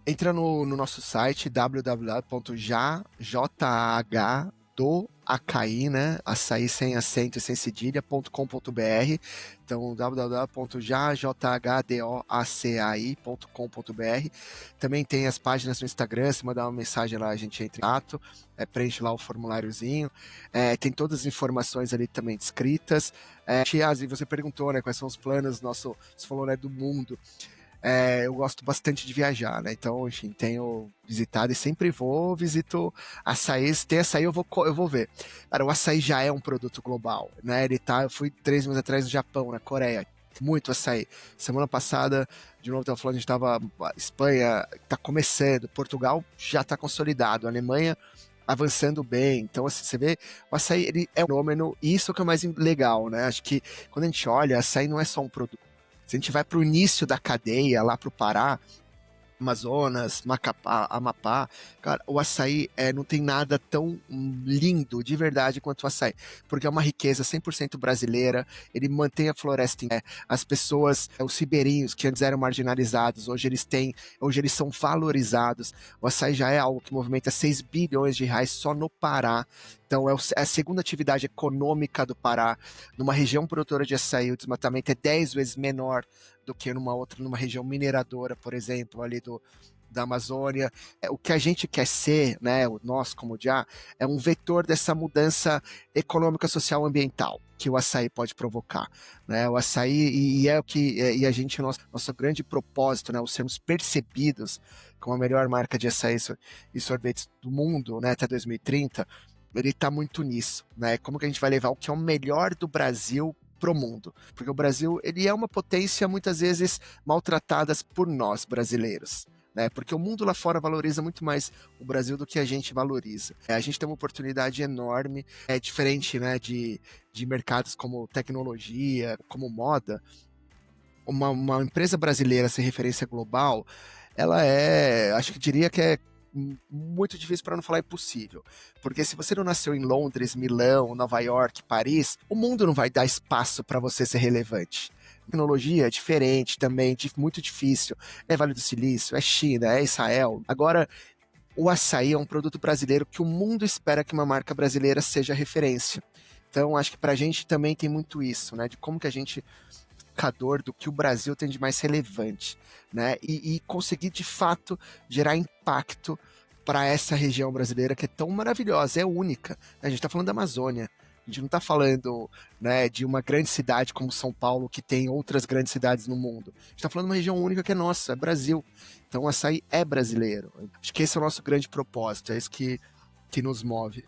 Entra no nosso site www.jahdoacaí, né? Açaí sem acento e sem cedilha.com.br. Então, www.jahdoacai.com.br. Também tem as páginas no Instagram, se mandar uma mensagem lá, a gente entra em contato, preenche lá o formuláriozinho. Tem todas as informações ali também descritas. Tiazi, você perguntou, né, quais são os planos, você falou, né, do mundo. Eu gosto bastante de viajar, né? Então, enfim, tenho visitado e sempre visito açaí. Se tem açaí, eu vou ver. Cara, o açaí já é um produto global, né? Eu fui 3 meses atrás no Japão, na Coreia. Muito açaí. Semana passada, de novo, a gente estava. Espanha está começando, Portugal já está consolidado, a Alemanha avançando bem. Então, assim, você vê, o açaí ele é um fenômeno, e isso que é o mais legal, né? Acho que quando a gente olha, açaí não é só um produto. Se a gente vai para o início da cadeia, lá para o Pará, Amazonas, Macapá, Amapá, cara, o açaí não tem nada tão lindo de verdade quanto o açaí, porque é uma riqueza 100% brasileira, ele mantém a floresta em pé, as pessoas, os ribeirinhos que antes eram marginalizados, hoje eles são valorizados, o açaí já é algo que movimenta 6 bilhões de reais só no Pará, então é a segunda atividade econômica do Pará, numa região produtora de açaí, o desmatamento é 10 vezes menor do que numa região mineradora, por exemplo, ali da Amazônia. O que a gente quer ser, né, nós como Dia, é um vetor dessa mudança econômica, social, ambiental que o açaí pode provocar, né? O açaí e é o que a gente nosso grande propósito, né, o sermos percebidos como a melhor marca de açaí e sorvetes do mundo, né, até 2030, ele está muito nisso, né? Como que a gente vai levar o que é o melhor do Brasil pro mundo? Porque o Brasil, ele é uma potência muitas vezes maltratada por nós, brasileiros. Né? Porque o mundo lá fora valoriza muito mais o Brasil do que a gente valoriza. A gente tem uma oportunidade enorme, é diferente, né, de mercados como tecnologia, como moda. Uma empresa brasileira ser referência global, ela acho que diria que é muito difícil, para não falar impossível. Porque se você não nasceu em Londres, Milão, Nova York, Paris, o mundo não vai dar espaço para você ser relevante. Tecnologia é diferente também, muito difícil. É Vale do Silício, é China, é Israel. Agora, o açaí é um produto brasileiro que o mundo espera que uma marca brasileira seja referência. Então, acho que pra gente também tem muito isso, né? De como que a gente do que o Brasil tem de mais relevante, né? E conseguir, de fato, gerar impacto para essa região brasileira que é tão maravilhosa, é única. A gente está falando da Amazônia. A gente não está falando, né, de uma grande cidade como São Paulo, que tem outras grandes cidades no mundo. A gente está falando de uma região única que é nossa, é Brasil. Então o açaí é brasileiro. Acho que esse é o nosso grande propósito, é isso que nos move.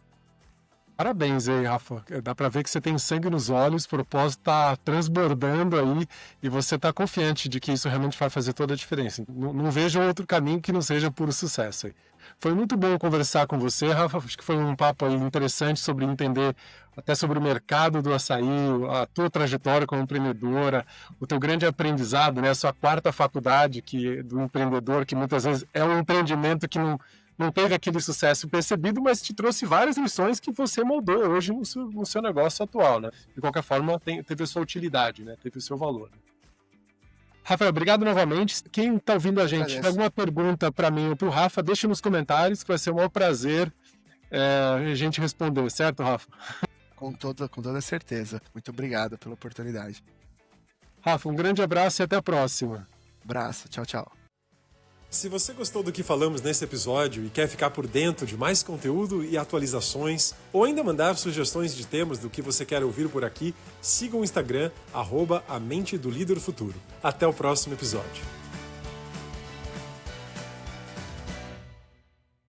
Parabéns aí, Rafa. Dá pra ver que você tem sangue nos olhos, o propósito tá transbordando aí e você tá confiante de que isso realmente vai fazer toda a diferença. Não vejo outro caminho que não seja puro sucesso aí. Foi muito bom conversar com você, Rafa. Acho que foi um papo aí interessante sobre entender até sobre o mercado do açaí, a tua trajetória como empreendedora, o teu grande aprendizado, né? A sua quarta faculdade do empreendedor, que muitas vezes é um empreendimento que não teve aquele sucesso percebido, mas te trouxe várias lições que você moldou hoje no seu negócio atual, né? De qualquer forma, teve a sua utilidade, né? Teve o seu valor. Rafael, obrigado novamente. Quem está ouvindo a gente, tem alguma pergunta para mim ou para o Rafa, deixa nos comentários, que vai ser um maior prazer a gente responder, certo, Rafa? Com toda certeza. Muito obrigado pela oportunidade. Rafa, um grande abraço e até a próxima. Abraço, tchau, tchau. Se você gostou do que falamos nesse episódio e quer ficar por dentro de mais conteúdo e atualizações, ou ainda mandar sugestões de temas do que você quer ouvir por aqui, siga o Instagram, @a mente do líder futuro. Até o próximo episódio.